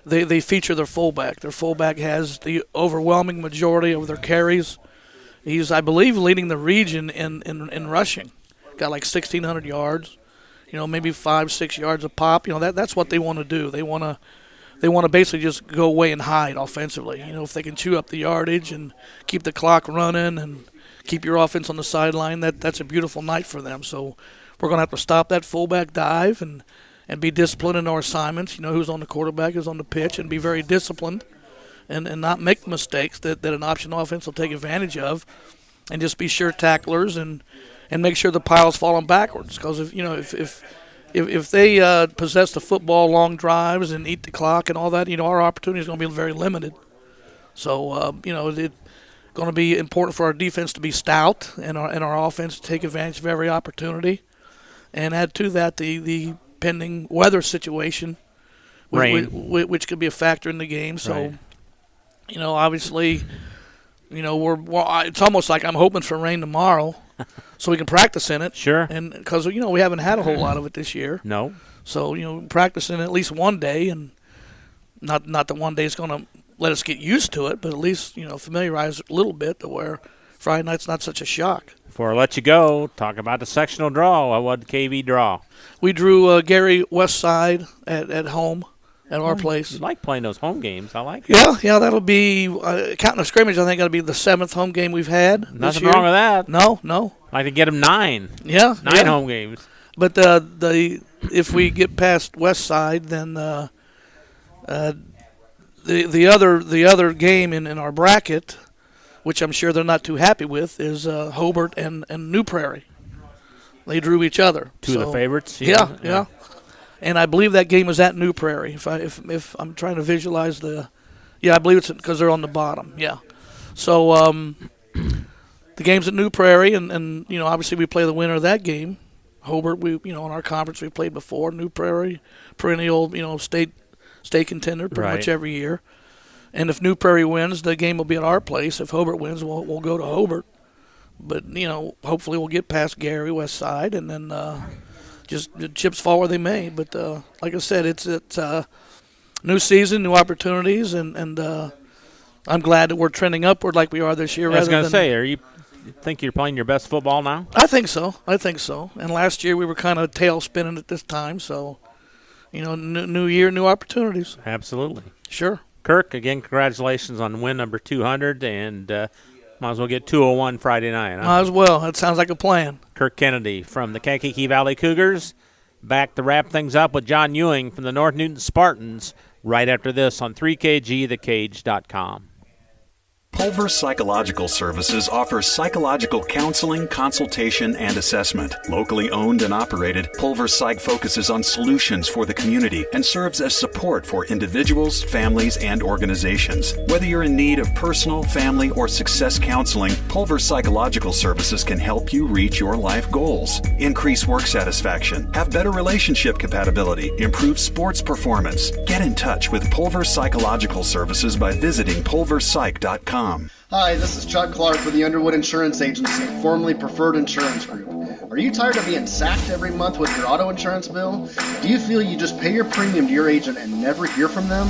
they feature their fullback. Their fullback has the overwhelming majority of their carries. He's, I believe, leading the region in rushing. Got like 1,600 yards. Maybe 5-6 yards a pop. That's what they want to do. They want to basically just go away and hide offensively. If they can chew up the yardage and keep the clock running and keep your offense on the sideline, that's a beautiful night for them. So we're going to have to stop that fullback dive and be disciplined in our assignments. Who's on the quarterback, who's on the pitch, and be very disciplined and not make mistakes that an option offense will take advantage of, and just be sure tacklers and make sure the pile's falling backwards. Because if they possess the football, long drives, and eat the clock and all that, our opportunity is going to be very limited. So it's going to be important for our defense to be stout and our offense to take advantage of every opportunity. And add to that the pending weather situation, which could be a factor in the game. So, right. Obviously, it's almost like I'm hoping for rain tomorrow, so we can practice in it. Sure. And because we haven't had a whole lot of it this year. No. So practice in at least one day, and not that one day is going to let us get used to it, but at least familiarize a little bit to where Friday night's not such a shock. Before I let you go, talk about the sectional draw. What did KV draw? We drew Gary Westside at home at our place. You like playing those home games. I like it. Yeah, that'll be, counting the scrimmage, I think that'll be the 7th home game we've had Nothing this year. wrong with that. No. I could get them 9. Yeah. 9 home games. But if we get past Westside, then the other game in our bracket, which I'm sure they're not too happy with, is Hobart and New Prairie. They drew each other. Two of the favorites? Yeah. And I believe that game is at New Prairie. If I'm trying to visualize I believe it's because they're on the bottom. Yeah. So the game's at New Prairie, and obviously we play the winner of that game, Hobart, in our conference we played before. New Prairie, perennial, state contender pretty much every year. And if New Prairie wins, the game will be at our place. If Hobart wins, we'll go to Hobart. But, hopefully we'll get past Gary, West Side, and then just the chips fall where they may. But like I said, it's new season, new opportunities, and I'm glad that we're trending upward like we are this year. I was going to say, you think you're playing your best football now? I think so. And last year we were kind of tail spinning at this time. So, new year, new opportunities. Absolutely. Sure. Kirk, again, congratulations on win number 200, and might as well get 201 Friday night. Huh? Might as well. That sounds like a plan. Kirk Kennedy from the Kankakee Valley Cougars. Back to wrap things up with John Ewing from the North Newton Spartans right after this on 3KGthecage.com. Pulver Psychological Services offers psychological counseling, consultation, and assessment. Locally owned and operated, Pulver Psych focuses on solutions for the community and serves as support for individuals, families, and organizations. Whether you're in need of personal, family, or success counseling, Pulver Psychological Services can help you reach your life goals. Increase work satisfaction, have better relationship compatibility, improve sports performance. Get in touch with Pulver Psychological Services by visiting pulverpsych.com. Hi, this is Chuck Clark with the Underwood Insurance Agency, formerly Preferred Insurance Group. Are you tired of being sacked every month with your auto insurance bill? Do you feel you just pay your premium to your agent and never hear from them?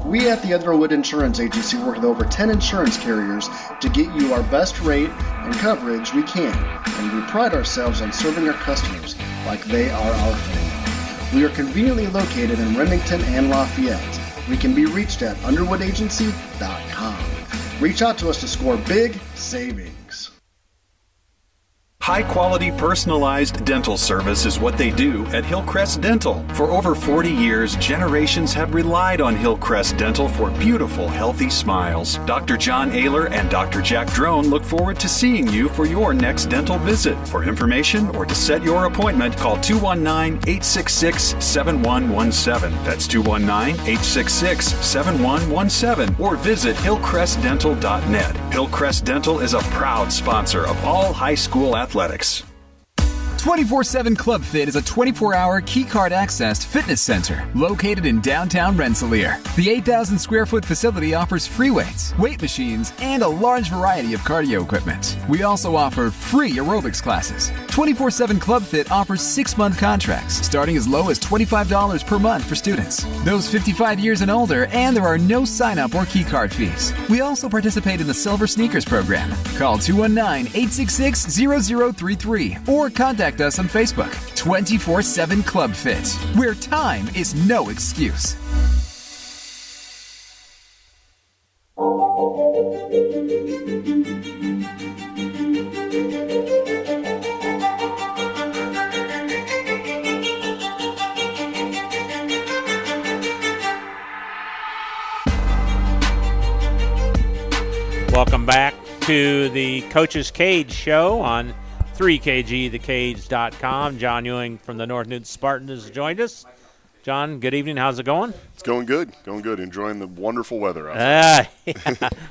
We at the Underwood Insurance Agency work with over 10 insurance carriers to get you our best rate and coverage we can, and we pride ourselves on serving our customers like they are our family. We are conveniently located in Remington and Lafayette. We can be reached at underwoodagency.com. Reach out to us to score big savings. High-quality, personalized dental service is what they do at Hillcrest Dental. For over 40 years, generations have relied on Hillcrest Dental for beautiful, healthy smiles. Dr. John Ayler and Dr. Jack Drone look forward to seeing you for your next dental visit. For information or to set your appointment, call 219-866-7117. That's 219-866-7117. Or visit hillcrestdental.net. Hillcrest Dental is a proud sponsor of all high school athletics. 24/7 Club Fit is a 24-hour keycard accessed fitness center located in downtown Rensselaer. The 8,000 square foot facility offers free weights, weight machines, and a large variety of cardio equipment. We also offer free aerobics classes. 24/7 Club Fit offers 6-month contracts starting as low as $25 per month for students, those 55 years and older, and there are no sign-up or keycard fees. We also participate in the Silver Sneakers program. Call 219-866-0033 or contact us on Facebook. 24/7 Club Fit, where time is no excuse. Welcome back to the Coach's Cage show on 3KGthecage.com. John Ewing from the North Newton Spartans has joined us. John, good evening. How's it going? It's going good. Enjoying the wonderful weather out Yeah.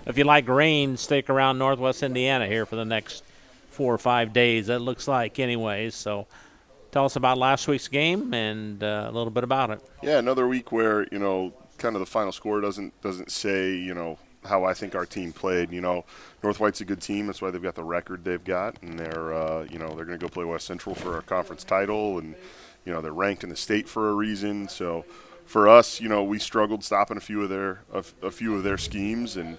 If you like rain, stick around northwest Indiana here for the next 4 or 5 days, that looks like anyways. So tell us about last week's game and a little bit about it. Yeah, another week where, kind of the final score doesn't say, how I think our team played. North White's a good team. That's why they've got the record they've got, and they're they're going to go play West Central for our conference title, and they're ranked in the state for a reason. So for us, we struggled stopping a few of their schemes, and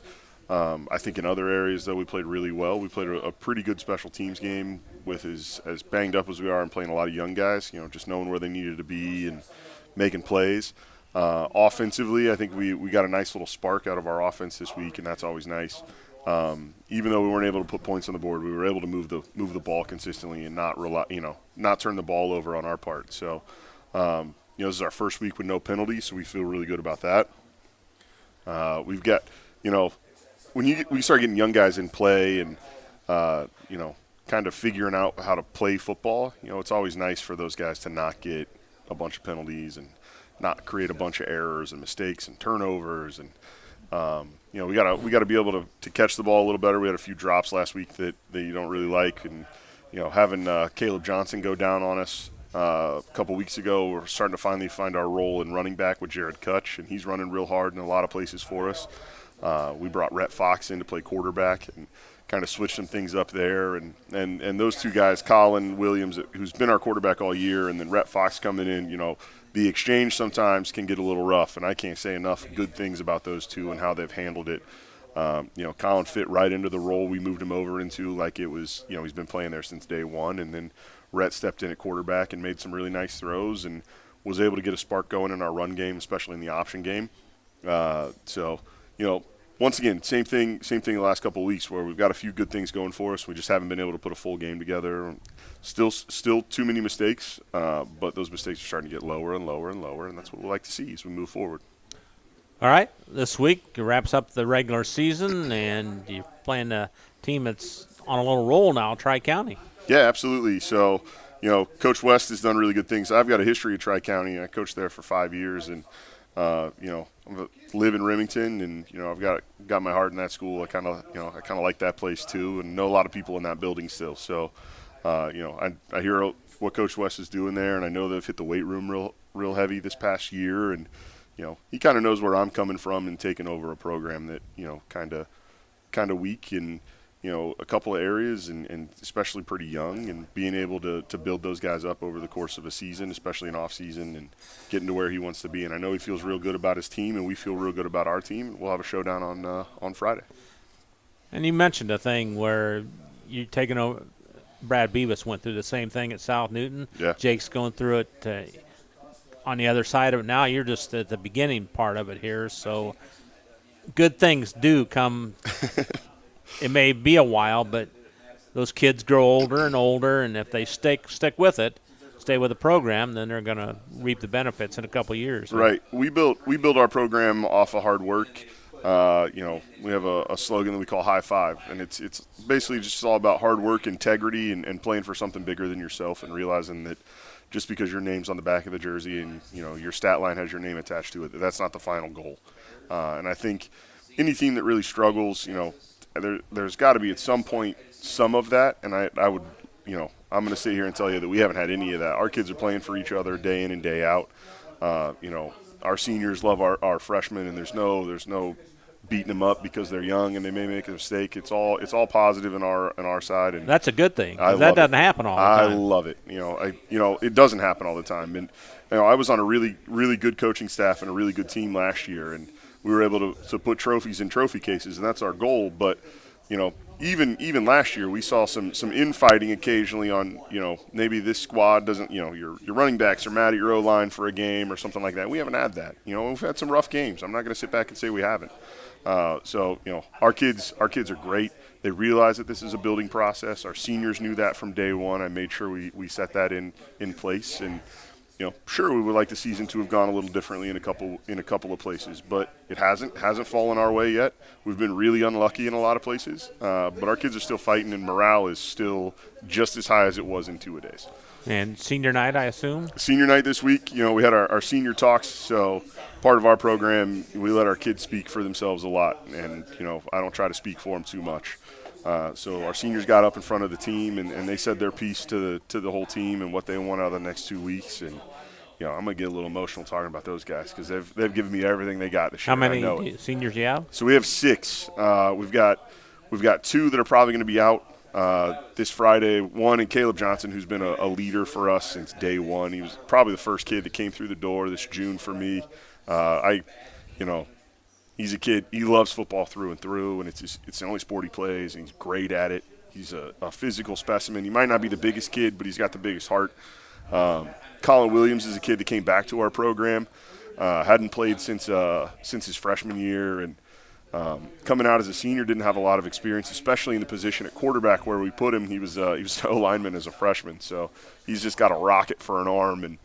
I think in other areas though we played really well. We played a pretty good special teams game with as banged up as we are and playing a lot of young guys. Just knowing where they needed to be and making plays. Offensively, I think we got a nice little spark out of our offense this week, and that's always nice. Even though we weren't able to put points on the board, we were able to move the ball consistently and not turn the ball over on our part. So, this is our first week with no penalties, so we feel really good about that. We've got, when you start getting young guys in play and kind of figuring out how to play football, it's always nice for those guys to not get a bunch of penalties and not create a bunch of errors and mistakes and turnovers, and we got to be able to catch the ball a little better. We had a few drops last week that you don't really like, and having Caleb Johnson go down on us a couple weeks ago, we're starting to finally find our role in running back with Jared Kutch, and he's running real hard in a lot of places for us. We brought Rhett Fox in to play quarterback and kind of switched some things up there. And those two guys, Colin Williams, who's been our quarterback all year, and then Rhett Fox coming in, the exchange sometimes can get a little rough, and I can't say enough good things about those two and how they've handled it. Colin fit right into the role we moved him over into, like it was, he's been playing there since day one. And then Rhett stepped in at quarterback and made some really nice throws and was able to get a spark going in our run game, especially in the option game. Once again, same thing the last couple of weeks where we've got a few good things going for us. We just haven't been able to put a full game together. Still too many mistakes, but those mistakes are starting to get lower and lower and lower, and that's what we like to see as we move forward. All right, this week wraps up the regular season, and you're playing a team that's on a little roll now, Tri-County. Yeah, absolutely. So, Coach West has done really good things. I've got a history at Tri-County. I coached there for 5 years, and I live in Remington, and I've got my heart in that school. I kind of like that place too, and know a lot of people in that building still. So, I hear what Coach West is doing there, and I know they've hit the weight room real heavy this past year, and he kind of knows where I'm coming from and taking over a program that kind of weak in a couple of areas and especially pretty young, and being able to build those guys up over the course of a season, especially an off season, and getting to where he wants to be. And I know he feels real good about his team, and we feel real good about our team. We'll have a showdown on Friday. And you mentioned a thing where you're taking over. Brad Beavis went through the same thing at South Newton. Yeah. Jake's going through it on the other side of it now. You're just at the beginning part of it here, so good things do come. It may be a while, but those kids grow older and older, and if they stick with it, stay with the program, then they're going to reap the benefits in a couple of years. Right. We built our program off of hard work. We have a slogan that we call High Five, and it's basically just all about hard work, integrity, and playing for something bigger than yourself, and realizing that just because your name's on the back of the jersey and your stat line has your name attached to it, that's not the final goal. And I think any team that really struggles, there's got to be at some point some of that, and I would, I'm going to sit here and tell you that we haven't had any of that. Our kids are playing for each other day in and day out. Our seniors love our freshmen, and there's no beating them up because they're young and they may make a mistake. It's all positive in our side, and that's a good thing. That doesn't happen all the time. I love it. It doesn't happen all the time. And I was on a really, really good coaching staff and a really good team last year, and we were able to put trophies in trophy cases, and that's our goal. But even last year, we saw some infighting occasionally on maybe this squad doesn't your running backs are mad at your O-line for a game or something like that. We haven't had that. We've had some rough games. I'm not going to sit back and say we haven't. Our kids are great. They realize that this is a building process. Our seniors knew that from day one. I made sure we set that in place. And sure, we would like the season to have gone a little differently in a couple of places, but it hasn't fallen our way yet. We've been really unlucky in a lot of places, but our kids are still fighting, and morale is still just as high as it was in 2-a-days. And senior night, I assume? Senior night this week, we had our senior talks, so part of our program, we let our kids speak for themselves a lot, and, I don't try to speak for them too much. So our seniors got up in front of the team, and they said their piece to the whole team and what they want out of the next 2 weeks. And I'm gonna get a little emotional talking about those guys because they've given me everything they got this year. How many seniors do you have? So we have 6. We've got 2 that are probably going to be out this Friday. One, and Caleb Johnson, who's been a leader for us since day one. He was probably the first kid that came through the door this June for me. He's a kid. He loves football through and through, and it's the only sport he plays, and he's great at it. He's a physical specimen. He might not be the biggest kid, but he's got the biggest heart. Colin Williams is a kid that came back to our program, hadn't played since his freshman year, and coming out as a senior didn't have a lot of experience, especially in the position at quarterback where we put him. He was an O-lineman as a freshman, so he's just got a rocket for an arm, and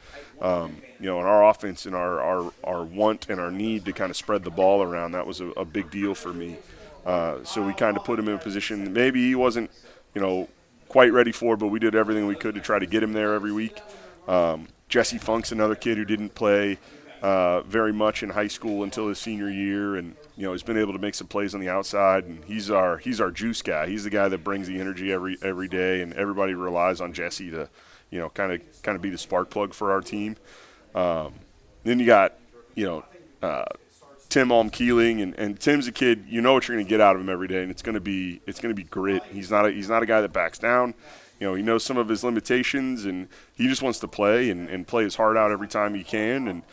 in our offense and our want and our need to kind of spread the ball around, that was a big deal for me. So we kind of put him in a position that maybe he wasn't, quite ready for, but we did everything we could to try to get him there every week. Jesse Funk's another kid who didn't play very much in high school until his senior year, and he's been able to make some plays on the outside. And he's our juice guy. He's the guy that brings the energy every day, and everybody relies on Jesse to kind of be the spark plug for our team. Then you got Tim Alm-Keeling, and Tim's a kid. You know what you're going to get out of him every day, and it's going to be grit. He's not a guy that backs down. He knows some of his limitations, and he just wants to play and play his heart out every time he can. And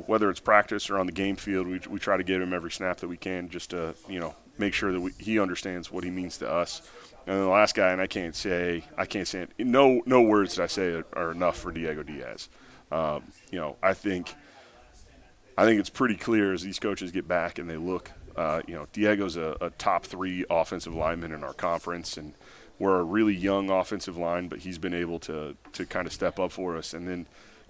whether it's practice or on the game field, we try to give him every snap that we can, just to make sure that he understands what he means to us. And then the last guy, and I can't say no words that I say are enough for Diego Diaz. I think it's pretty clear as these coaches get back and they look. Diego's a top 3 offensive lineman in our conference, and we're a really young offensive line, but he's been able to kind of step up for us. And then,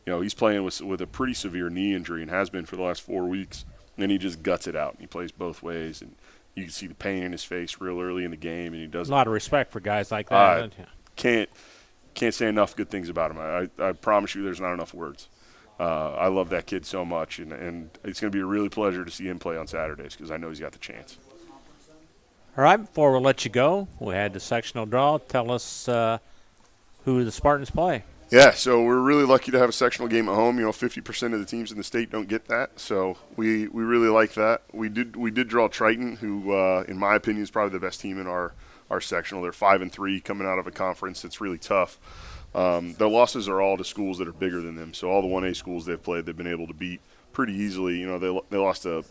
he's playing with a pretty severe knee injury and has been for the last 4 weeks, and he just guts it out. He plays both ways, and you can see the pain in his face real early in the game, and he does a lot of respect for guys like that. Can't say enough good things about him. I promise you there's not enough words. I love that kid so much, and it's going to be a really pleasure to see him play on Saturdays because I know he's got the chance. All right, before we let you go, we had the sectional draw. Tell us who the Spartans play. Yeah, so we're really lucky to have a sectional game at home. 50% of the teams in the state don't get that, so we really like that. We did draw Triton, who, in my opinion, is probably the best team in our sectional. They're 5-3 coming out of a conference that's really tough. Their losses are all to schools that are bigger than them, so all the 1A schools they've played, they've been able to beat pretty easily. They lost a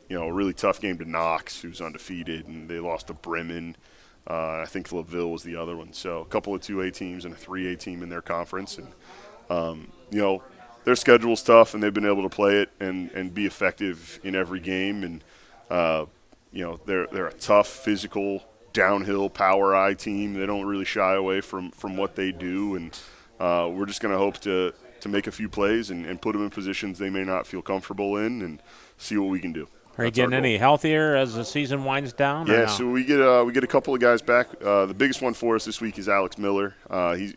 really tough game to Knox, who's undefeated, and they lost to Bremen. I think LaVille was the other one. So a couple of 2A teams and a 3A team in their conference. And, their schedule's tough, and they've been able to play it and be effective in every game. And, they're a tough, physical, downhill power I team. They don't really shy away from what they do. And we're just going to hope to make a few plays and put them in positions they may not feel comfortable in and see what we can do. Are you getting any healthier as the season winds down? Yeah, so we get a couple of guys back. The biggest one for us this week is Alex Miller.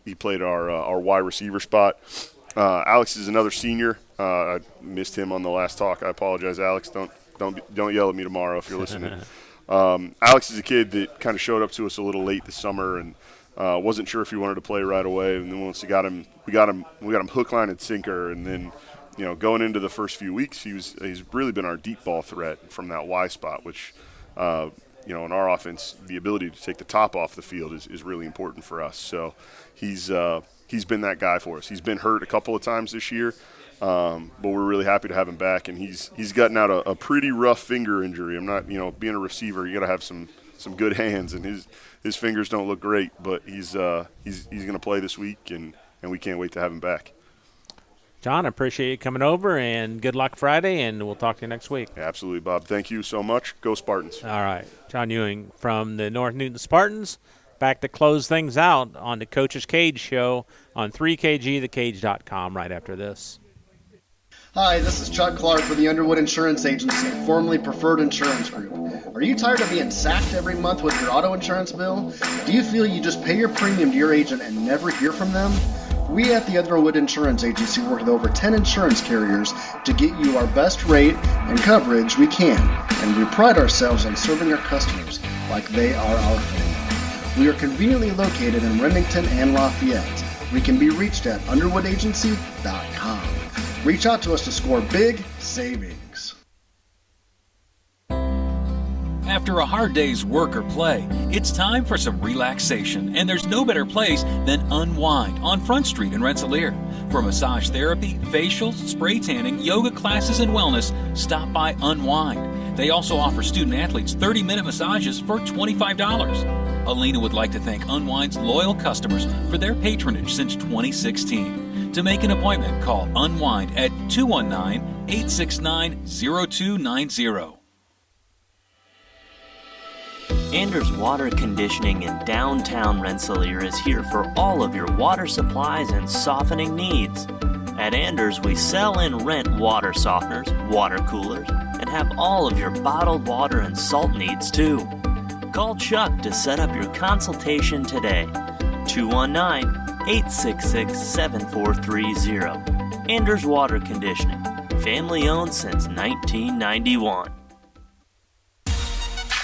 He played our wide receiver spot. Alex is another senior. I missed him on the last talk. I apologize, Alex. Don't yell at me tomorrow if you're listening. Alex is a kid that kind of showed up to us a little late this summer and wasn't sure if he wanted to play right away. And then once we got him hook, line, and sinker, and then. Going into the first few weeks, he's really been our deep ball threat from that Y spot, which, in our offense, the ability to take the top off the field is really important for us. So he's been that guy for us. He's been hurt a couple of times this year, but we're really happy to have him back. And he's gotten out a pretty rough finger injury. I'm not, being a receiver, you got to have some good hands, and his fingers don't look great. But he's going to play this week, and we can't wait to have him back. John, I appreciate you coming over, and good luck Friday, and we'll talk to you next week. Absolutely, Bob. Thank you so much. Go Spartans. All right. John Ewing from the North Newton Spartans. Back to close things out on the Coach's Cage show on 3KGthecage.com right after this. Hi, this is Chuck Clark with the Underwood Insurance Agency, formerly Preferred Insurance Group. Are you tired of being sacked every month with your auto insurance bill? Do you feel you just pay your premium to your agent and never hear from them? We at the Underwood Insurance Agency work with over 10 insurance carriers to get you our best rate and coverage we can, and we pride ourselves on serving our customers like they are our family. We are conveniently located in Remington and Lafayette. We can be reached at underwoodagency.com. Reach out to us to score big savings. After a hard day's work or play, it's time for some relaxation, and there's no better place than Unwind on Front Street in Rensselaer. For massage therapy, facials, spray tanning, yoga classes, and wellness, stop by Unwind. They also offer student-athletes 30-minute massages for $25. Alina would like to thank Unwind's loyal customers for their patronage since 2016. To make an appointment, call Unwind at 219-869-0290. Anders Water Conditioning in downtown Rensselaer is here for all of your water supplies and softening needs. At Anders, we sell and rent water softeners, water coolers, and have all of your bottled water and salt needs too. Call Chuck to set up your consultation today. 219-866-7430. Anders Water Conditioning, Family owned since 1991.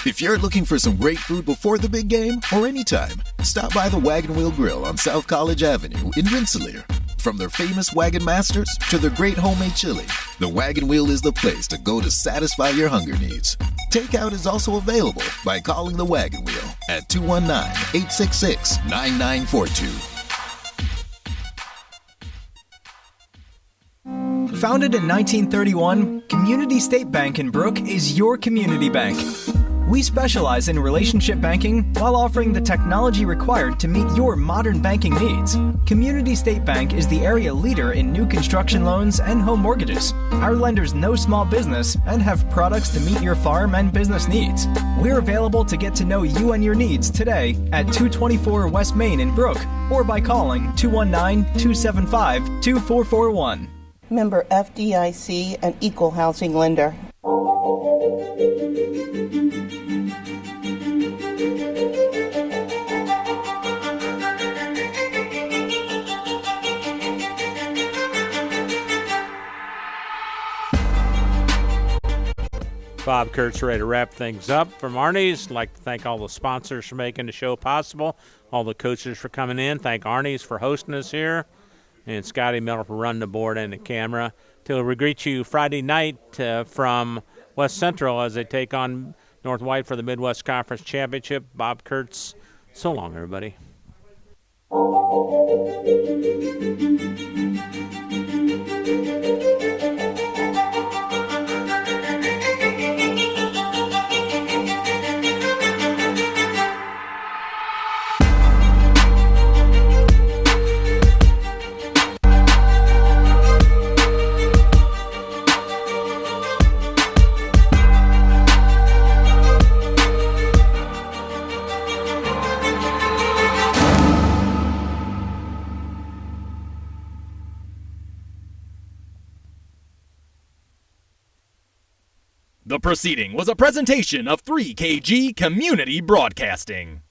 If you're looking for some great food before the big game or anytime, stop by the Wagon Wheel Grill on South College Avenue in Rensselaer. From their famous Wagon Masters to their great homemade chili, the Wagon Wheel is the place to go to satisfy your hunger needs. Takeout is also available by calling the Wagon Wheel at 219-866-9942. Founded in 1931, Community State Bank in Brook is your community bank. We specialize in relationship banking while offering the technology required to meet your modern banking needs. Community State Bank is the area leader in new construction loans and home mortgages. Our lenders know small business and have products to meet your farm and business needs. We're available to get to know you and your needs today at 224 West Main in Brook or by calling 219-275-2441. Member FDIC, an equal housing lender. Bob Kurtz ready to wrap things up from Arnie's. I'd like to thank all the sponsors for making the show possible, all the coaches for coming in. Thank Arnie's for hosting us here, and Scotty Miller for running the board and the camera. Till we greet you Friday night from West Central as they take on North White for the Midwest Conference Championship. Bob Kurtz, so long, everybody. The proceeding was a presentation of 3KG Community Broadcasting.